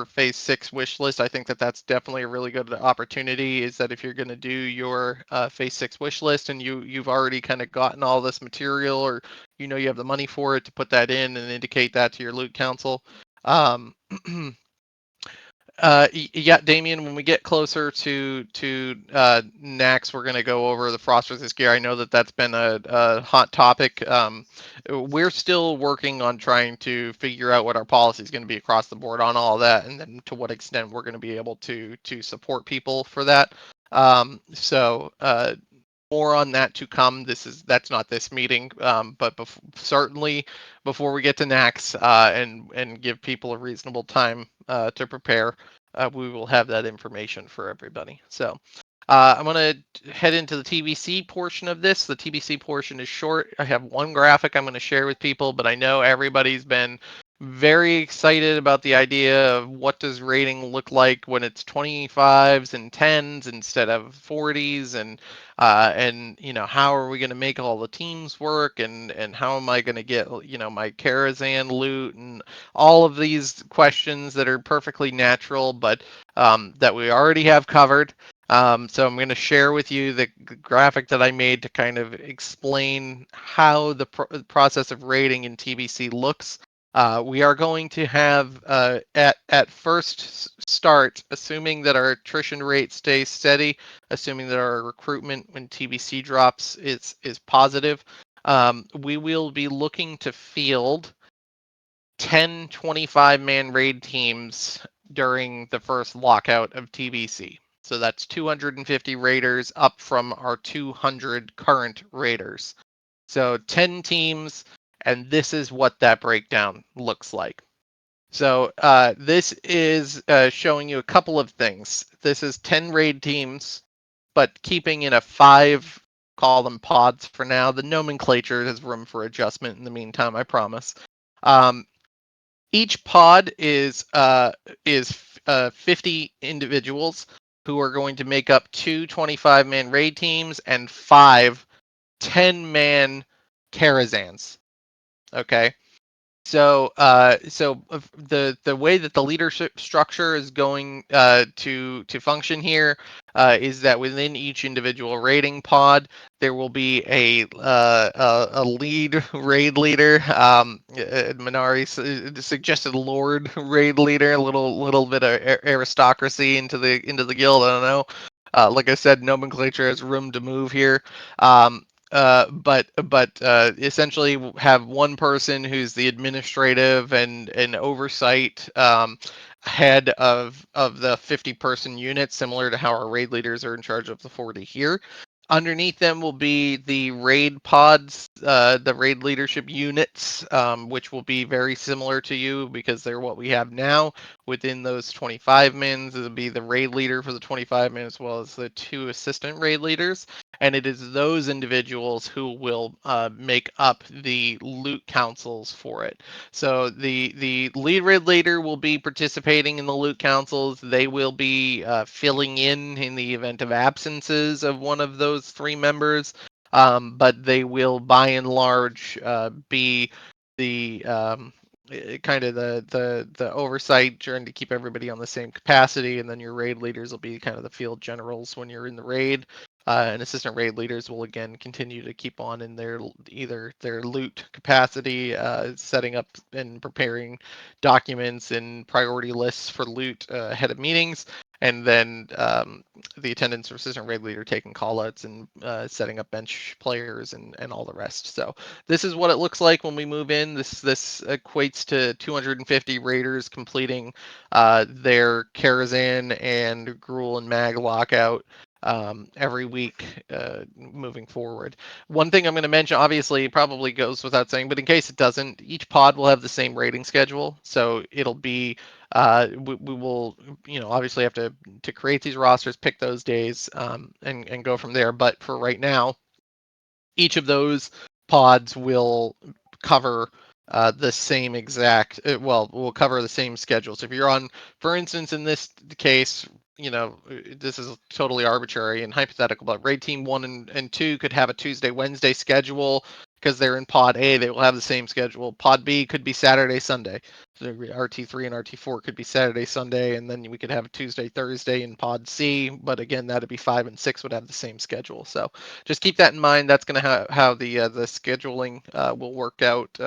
S1: Phase 6 wish list. I think that that's definitely a really good opportunity. Is that if you're going to do your Phase 6 wish list and you've already kind of gotten all this material, or you have the money for it, to put that in and indicate that to your Loot Council. Um, yeah, Damien, when we get closer to Nax, we're going to go over the frost resist gear. I know that that's been a hot topic. We're still working on trying to figure out what our policy is going to be across the board on all that, and then to what extent we're going to be able to support people for that. So more on that to come. That's not this meeting, but certainly before we get to Nax, and give people a reasonable time to prepare, we will have that information for everybody. So I'm going to head into the TBC portion of this. The TBC portion is short. I have one graphic I'm going to share with people, but I know everybody's been very excited about the idea of what does rating look like when it's 25s and 10s instead of 40s, and how are we going to make all the teams work, and how am I going to get my Karazhan loot, and all of these questions that are perfectly natural, but that we already have covered. So I'm going to share with you the graphic that I made to kind of explain how the process of rating in TBC looks. We are going to have at first start, assuming that our attrition rate stays steady, assuming that our recruitment when TBC drops is positive, we will be looking to field 10 25-man raid teams during the first lockout of TBC. So that's 250 raiders up from our 200 current raiders. So 10 teams, and this is what that breakdown looks like. So this is showing you a couple of things. This is 10 raid teams, but keeping in a 5, call them pods for now. The nomenclature has room for adjustment in the meantime, I promise. Each pod is 50 individuals who are going to make up 2 25-man raid teams and 5 10-man Karazhans. Okay. So the way that the leadership structure is going to function here is that within each individual raiding pod there will be a lead raid leader. Minari suggested Lord raid leader, a little bit of aristocracy into the guild. I don't know. Like I said, nomenclature has room to move here. But essentially have one person who's the administrative and oversight head of the 50-person unit, similar to how our raid leaders are in charge of the 40 here. Underneath them will be the raid pods, the raid leadership units, which will be very similar to you because they're what we have now. Within those 25 men, it'll be the raid leader for the 25 men as well as the 2 assistant raid leaders. and it is those individuals who will make up the loot councils for it. So the lead raid leader will be participating in the loot councils. They will be filling in the event of absences of one of those 3 members. But they will, by and large, be the kind of the oversight, trying to keep everybody on the same capacity, and then your raid leaders will be kind of the field generals when you're in the raid. And assistant raid leaders will again continue to keep on in their either their loot capacity, setting up and preparing documents and priority lists for loot ahead of meetings, and then the attendance or assistant raid leader taking callouts and setting up bench players and all the rest. So this is what it looks like when we move in. This equates to 250 raiders completing their Karazhan and Gruul and Mag lockout every week moving forward. One thing I'm going to mention, obviously, probably goes without saying, but in case it doesn't, each pod will have the same rating schedule. So it'll be we will, obviously have to create these rosters, pick those days, and go from there. But for right now, each of those pods will cover the same exact, will cover the same schedule. So if you're on, for instance, in this case, this is totally arbitrary and hypothetical, but raid team 1 and 2 could have a Tuesday, Wednesday schedule because they're in pod A. They will have the same schedule. Pod B could be Saturday, Sunday. So RT3 and RT4 could be Saturday, Sunday, and then we could have a Tuesday, Thursday in pod C. But again, that'd be 5 and 6 would have the same schedule. So just keep that in mind. That's going to how the scheduling will work out.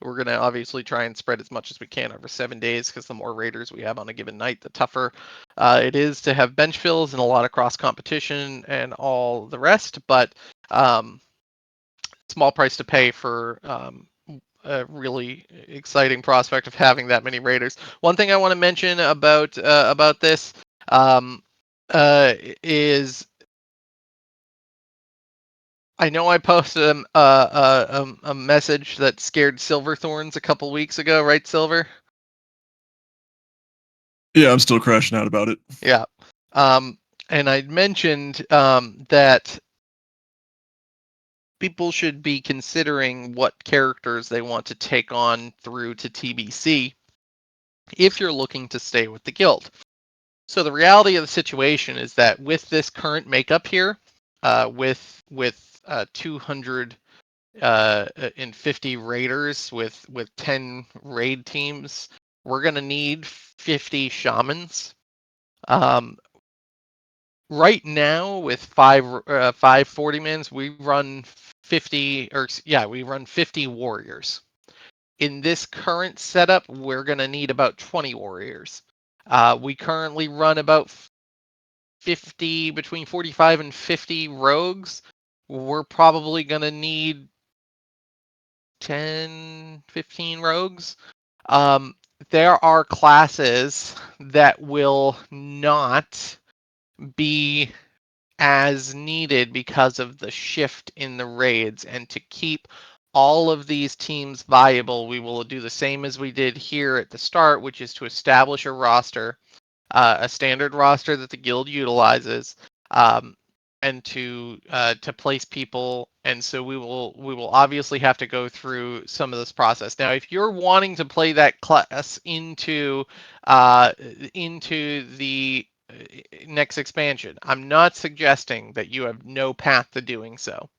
S1: We're going to obviously try and spread as much as we can over 7 days, because the more raiders we have on a given night, the tougher it is to have bench fills and a lot of cross competition and all the rest. But small price to pay for a really exciting prospect of having that many raiders. One thing I want to mention about this is, I know I posted a message that scared Silverthorns a couple weeks ago, right, Silver?
S5: Yeah, I'm still crashing out about it.
S1: Yeah. And I mentioned that people should be considering what characters they want to take on through to TBC if you're looking to stay with the guild. So the reality of the situation is that with this current makeup here, with 250 raiders with 10 raid teams, we're gonna need 50 shamans. Right now with five 40-mans, we run 50 warriors. In this current setup, we're gonna need about 20 warriors. We currently run about 50, between 45 and 50 rogues. We're probably going to need 10, 15 rogues. There are classes that will not be as needed because of the shift in the raids, and to keep all of these teams viable, we will do the same as we did here at the start, which is to establish a roster, a standard roster that the guild utilizes, um, and to place people. And so we will obviously have to go through some of this process. Now, if you're wanting to play that class into the next expansion, I'm not suggesting that you have no path to doing so,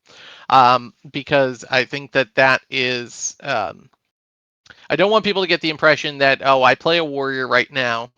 S1: because I think that is. I don't want people to get the impression that, oh, I play a warrior right now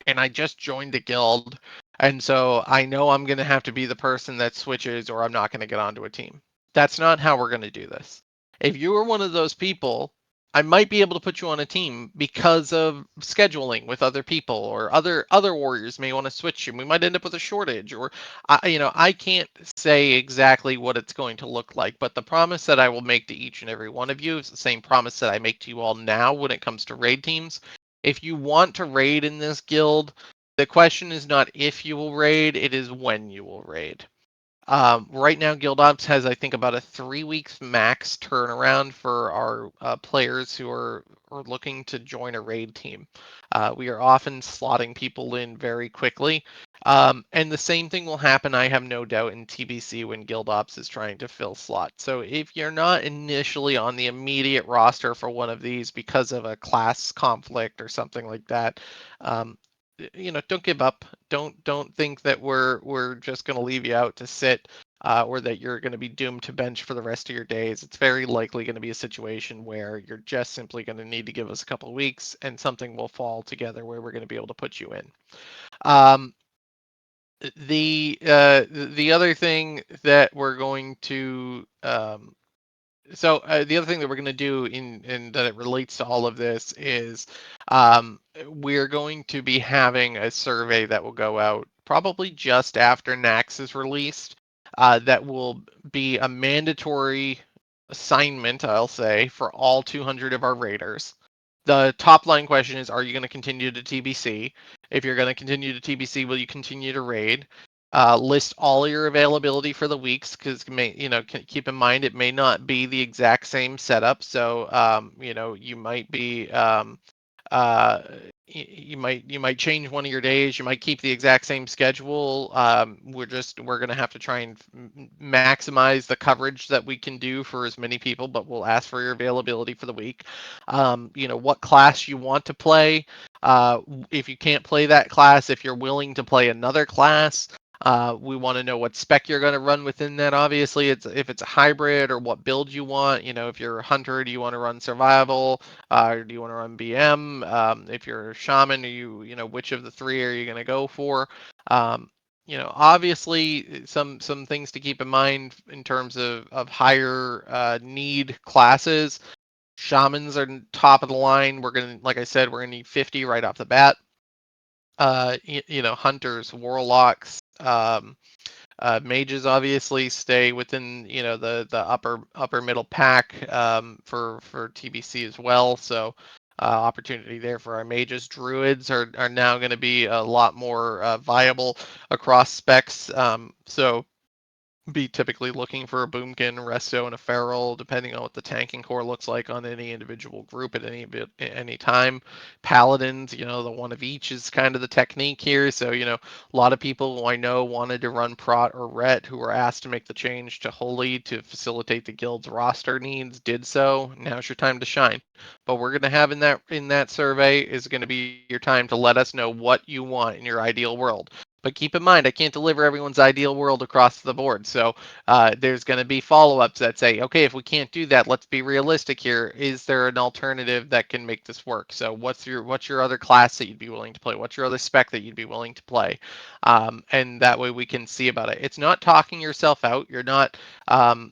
S1: and I just joined the guild, and so I know I'm going to have to be the person that switches, or I'm not going to get onto a team. That's not how we're going to do this. If you are one of those people, I might be able to put you on a team because of scheduling with other people, or other warriors may want to switch you. We might end up with a shortage, or I can't say exactly what it's going to look like, but the promise that I will make to each and every one of you is the same promise that I make to you all now when it comes to raid teams. If you want to raid in this guild, the question is not if you will raid, it is when you will raid. Right now, Guild Ops has, I think, about a 3 weeks max turnaround for our players who are looking to join a raid team. We are often slotting people in very quickly. And the same thing will happen, I have no doubt, in TBC when Guild Ops is trying to fill slots. So if you're not initially on the immediate roster for one of these because of a class conflict or something like that, um, don't give up. Don't think that we're just going to leave you out to sit, or that you're going to be doomed to bench for the rest of your days. It's very likely going to be a situation where you're just simply going to need to give us a couple of weeks, and something will fall together where we're going to be able to put you in. Um, the other thing that we're going to the other thing that we're going to do in that it relates to all of this is, we're going to be having a survey that will go out probably just after Nax is released. That will be a mandatory assignment, I'll say, for all 200 of our raiders. The top line question is, are you going to continue to TBC? If you're going to continue to TBC, will you continue to raid? List all your availability for the weeks, because keep in mind it may not be the exact same setup. So you might be uh, you might change one of your days. You might keep the exact same schedule. We're gonna have to try and maximize the coverage that we can do for as many people, but we'll ask for your availability for the week. What class you want to play. If you can't play that class, if you're willing to play another class. We want to know what spec you're going to run within that. Obviously, if it's a hybrid, or what build you want. If you're a hunter, do you want to run survival? Or do you want to run BM? If you're a shaman, which of the three are you going to go for? Obviously, some things to keep in mind in terms of higher need classes. Shamans are top of the line. Like I said, we're gonna need 50 right off the bat. Hunters, warlocks, mages obviously stay within the upper middle pack, for TBC as well. So opportunity there for our mages. Druids are now going to be a lot more viable across specs. So be typically looking for a boomkin, resto, and a feral, depending on what the tanking core looks like on any individual group at any time. Paladins, the one of each is kind of the technique here. So a lot of people who I know wanted to run Prot or Ret, who were asked to make the change to Holy to facilitate the guild's roster needs, did so. Now's your time to shine. But we're going to have in that survey is going to be your time to let us know what you want in your ideal world. But keep in mind, I can't deliver everyone's ideal world across the board. So there's going to be follow-ups that say, okay, if we can't do that, let's be realistic here. Is there an alternative that can make this work? So what's your other class that you'd be willing to play? What's your other spec that you'd be willing to play? And that way we can see about it. It's not talking yourself out. You're not.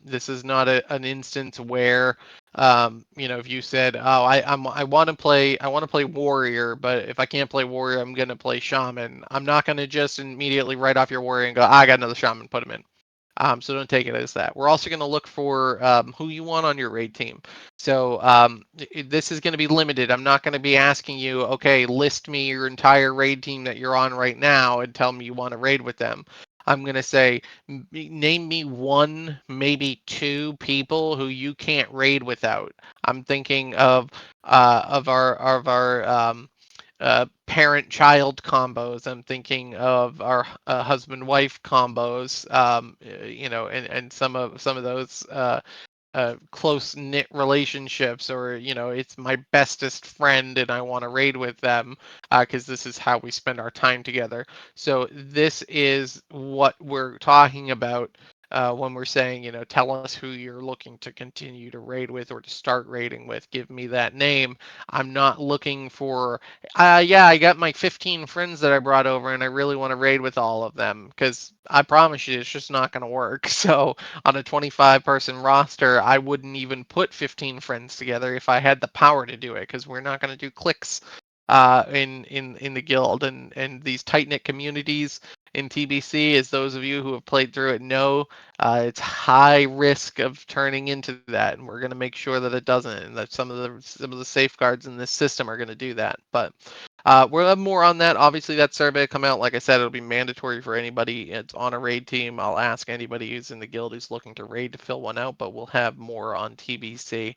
S1: This is not an instance where if you said, "Oh, I want to play warrior, but if I can't play warrior, I'm gonna play shaman." I'm not gonna just immediately write off your warrior and go, "I got another shaman, put him in." So don't take it as that. We're also going to look for who you want on your raid team. So this is going to be limited. I'm not going to be asking you, okay, list me your entire raid team that you're on right now and tell me you want to raid with them. I'm going to say, name me one, maybe two people who you can't raid without. I'm thinking of our parent-child combos. I'm thinking of our husband-wife combos. And some of those close knit relationships, or it's my bestest friend and I want to raid with them because this is how we spend our time together. So this is what we're talking about when we're saying, tell us who you're looking to continue to raid with or to start raiding with. Give me that name. I'm not looking for, yeah, I got my 15 friends that I brought over and I really want to raid with all of them, because I promise you it's just not going to work. So on a 25-person roster, I wouldn't even put 15 friends together if I had the power to do it, because we're not going to do cliques in the guild, and these tight knit communities in TBC, as those of you who have played through it know, it's high risk of turning into that, and we're going to make sure that it doesn't, and that some of the safeguards in this system are going to do that. But We'll have more on that. Obviously, that survey will come out. Like I said, it'll be mandatory for anybody. It's on a raid team. I'll ask anybody who's in the guild who's looking to raid to fill one out, but we'll have more on TBC.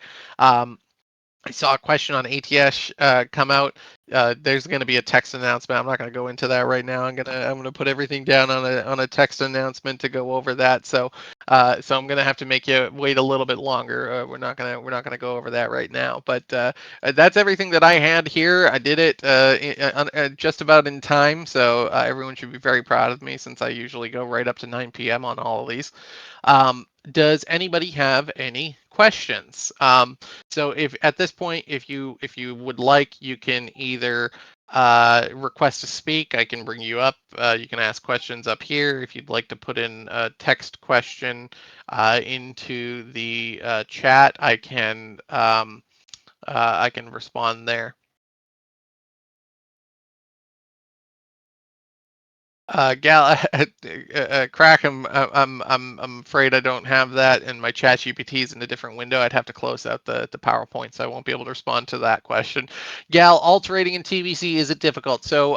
S1: I saw a question on ATS come out. There's going to be a text announcement. I'm not going to go into that right now. I'm gonna put everything down on a text announcement to go over that. So I'm going to have to make you wait a little bit longer. We're not gonna go over that right now. But that's everything that I had here. I did it just about in time. So everyone should be very proud of me since I usually go right up to 9 p.m. on all of these. Does anybody have any questions? So if at this point, if you would like, you can either request to speak. I can bring you up. You can ask questions up here. If you'd like to put in a text question into the chat, I can respond there. Gal, Crack. I'm afraid I don't have that, and my chat GPT is in a different window. I'd have to close out the PowerPoint, so I won't be able to respond to that question. Gal, alterating in TBC, is it difficult? So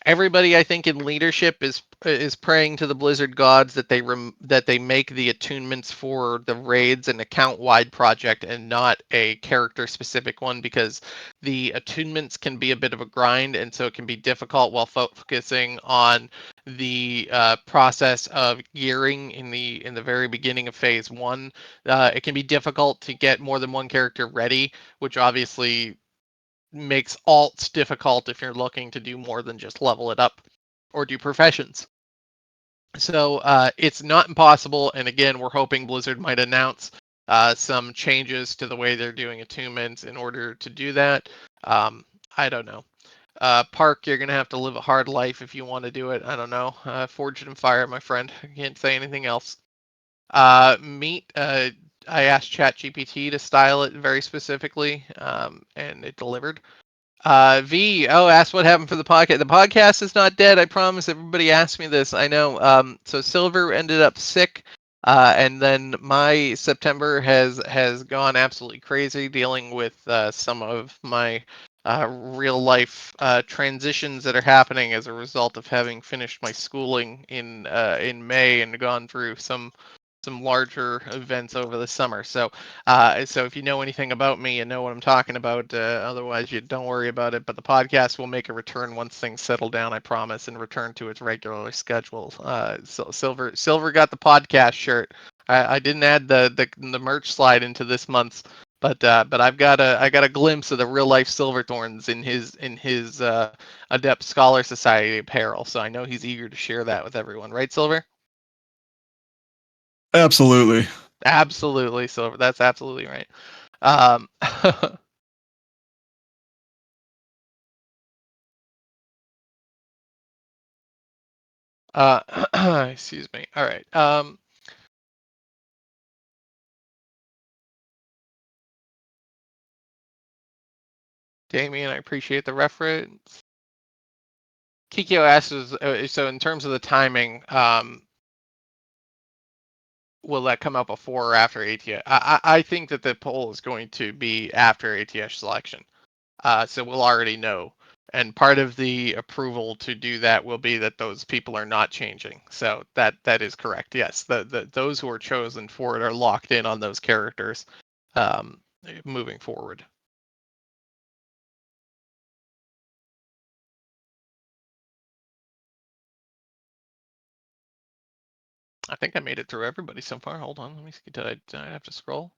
S1: everybody I think in leadership is praying to the Blizzard gods that they make the attunements for the raids an account wide project and not a character specific one, because the attunements can be a bit of a grind, and so it can be difficult while focusing on the process of gearing in the very beginning of phase one. It can be difficult to get more than one character ready, which obviously makes alts difficult if you're looking to do more than just level it up or do professions. So it's not impossible, and again, we're hoping Blizzard might announce some changes to the way they're doing attunements in order to do that. I don't know. Park, you're gonna have to live a hard life if you want to do it. I don't know. Forge it in fire, my friend. I can't say anything else. Meat. I asked ChatGPT to style it very specifically, and it delivered. V. Oh, asked what happened for the podcast. The podcast is not dead. I promise. Everybody asked me this. I know. So Silver ended up sick, and then my September has gone absolutely crazy dealing with some of my real life transitions that are happening as a result of having finished my schooling in May and gone through some larger events over the summer. So if you know anything about me and know what I'm talking about, otherwise you don't worry about it. But the podcast will make a return once things settle down, I promise, and return to its regular schedule. So Silver got the podcast shirt. I didn't add the merch slide into this month's, but I got a glimpse of the real life Silverthorns in his Adept Scholars Society apparel. So I know he's eager to share that with everyone, right, Silver?
S5: Absolutely.
S1: Absolutely, Silver. That's absolutely right. Um, excuse me. All right. Damien, I appreciate the reference. Kikyo asks, so in terms of the timing, will that come out before or after ATS? I think that the poll is going to be after ATS selection. So we'll already know. And part of the approval to do that will be that those people are not changing. So that is correct. Yes, those who are chosen for it are locked in on those characters moving forward. I think I made it through everybody so far. Hold on, let me see. Did I have to scroll?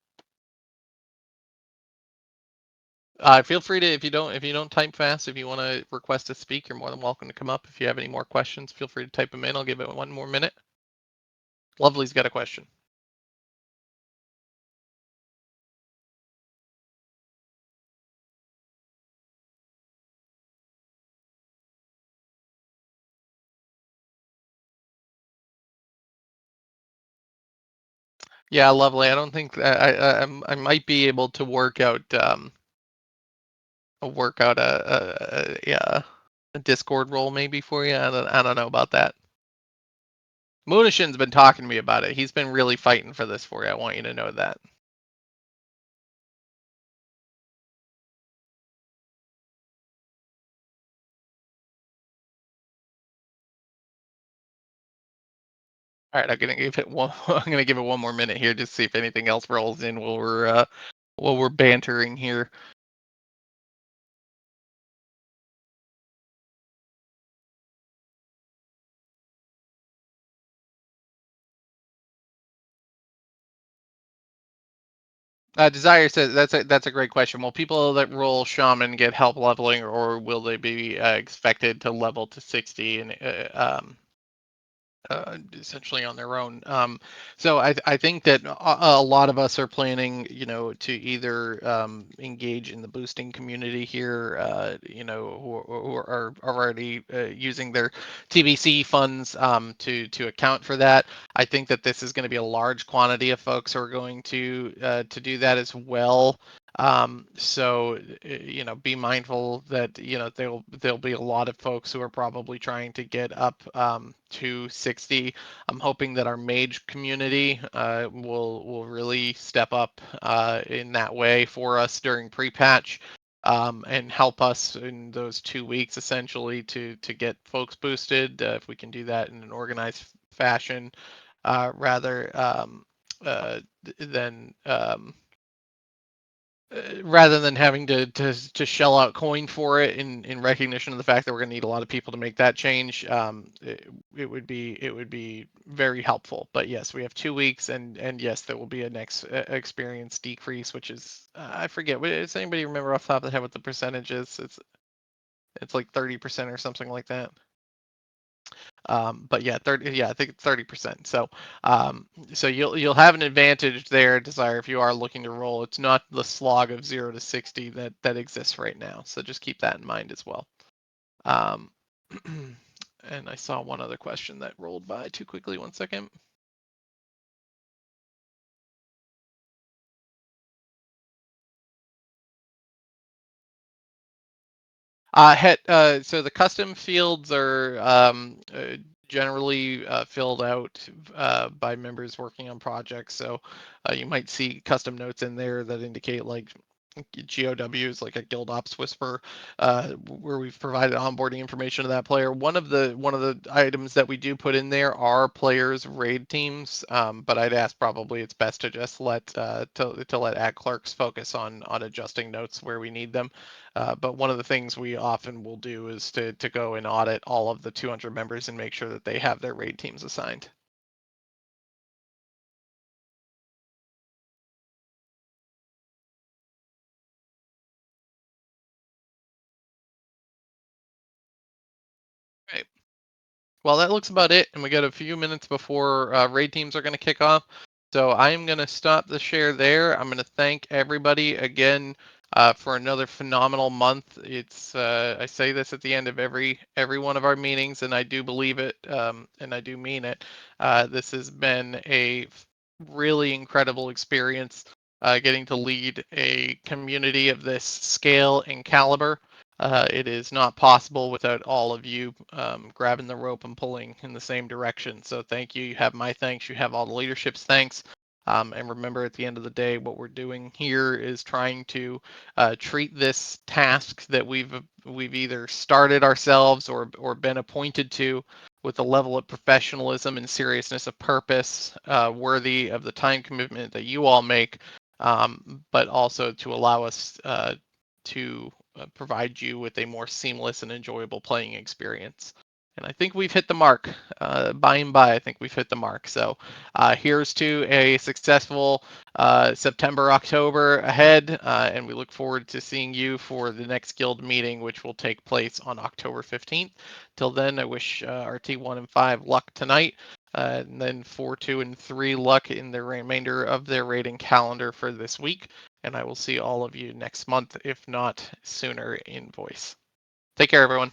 S1: Feel free to, if you don't type fast, if you want to request to speak, you're more than welcome to come up. If you have any more questions, feel free to type them in. I'll give it one more minute. Lovely's got a question. Yeah, lovely. I don't think I might be able to work out yeah, a Discord role maybe for you. I don't know about that. Munishin's been talking to me about it. He's been really fighting for this for you. I want you to know that. All right, I'm gonna give it one. I'm gonna give it one more minute here, just to see if anything else rolls in while we're bantering here. Desire says that's a great question. Will people that roll shaman get help leveling, or will they be expected to level to 60 and essentially on their own. So I think that a lot of us are planning, to either engage in the boosting community here, who are already using their TBC funds to account for that. I think that this is going to be a large quantity of folks who are going to do that as well. So be mindful that there'll be a lot of folks who are probably trying to get up to 60. I'm hoping that our mage community will really step up in that way for us during pre-patch. And help us in those 2 weeks essentially to get folks boosted if we can do that in an organized fashion rather than rather than having to shell out coin for it in recognition of the fact that we're going to need a lot of people to make that change. It would be very helpful. But yes, we have 2 weeks, and yes, there will be a next experience decrease, which is I forget. Does anybody remember off the top of the head what the percentage is? It's like 30% or something like that. But yeah, 30. Yeah, I think it's 30%. So you'll have an advantage there, Desire, if you are looking to roll. It's not the slog of 0 to 60 that exists right now. So just keep that in mind as well. Um, and I saw one other question that rolled by too quickly. One second. So the custom fields are generally filled out by members working on projects. So you might see custom notes in there that indicate like GOWs, like a Guild Ops Whisper, where we've provided onboarding information to that player. One of the items that we do put in there are players' raid teams, but I'd ask probably it's best to just let to let ad clerks focus on adjusting notes where we need them. But one of the things we often will do is to go and audit all of the 200 members and make sure that they have their raid teams assigned. Right. Well, that looks about it, and we got a few minutes before raid teams are going to kick off. So I'm going to stop the share there. I'm going to thank everybody again for another phenomenal month. I say this at the end of every one of our meetings, and I do believe it, and I do mean it. This has been a really incredible experience getting to lead a community of this scale and caliber. It is not possible without all of you grabbing the rope and pulling in the same direction. So thank you. You have my thanks. You have all the leadership's thanks. And remember, at the end of the day, what we're doing here is trying to treat this task that we've either started ourselves or been appointed to with a level of professionalism and seriousness of purpose worthy of the time commitment that you all make, but also to allow us to provide you with a more seamless and enjoyable playing experience. And I think we've hit the mark. By and by, I think we've hit the mark. So here's to a successful September, October ahead. And we look forward to seeing you for the next guild meeting, which will take place on October 15th. Till then, I wish RT 1 and 5 luck tonight. And then 4, 2, and 3 luck in the remainder of their rating calendar for this week. And I will see all of you next month, if not sooner, in voice. Take care, everyone.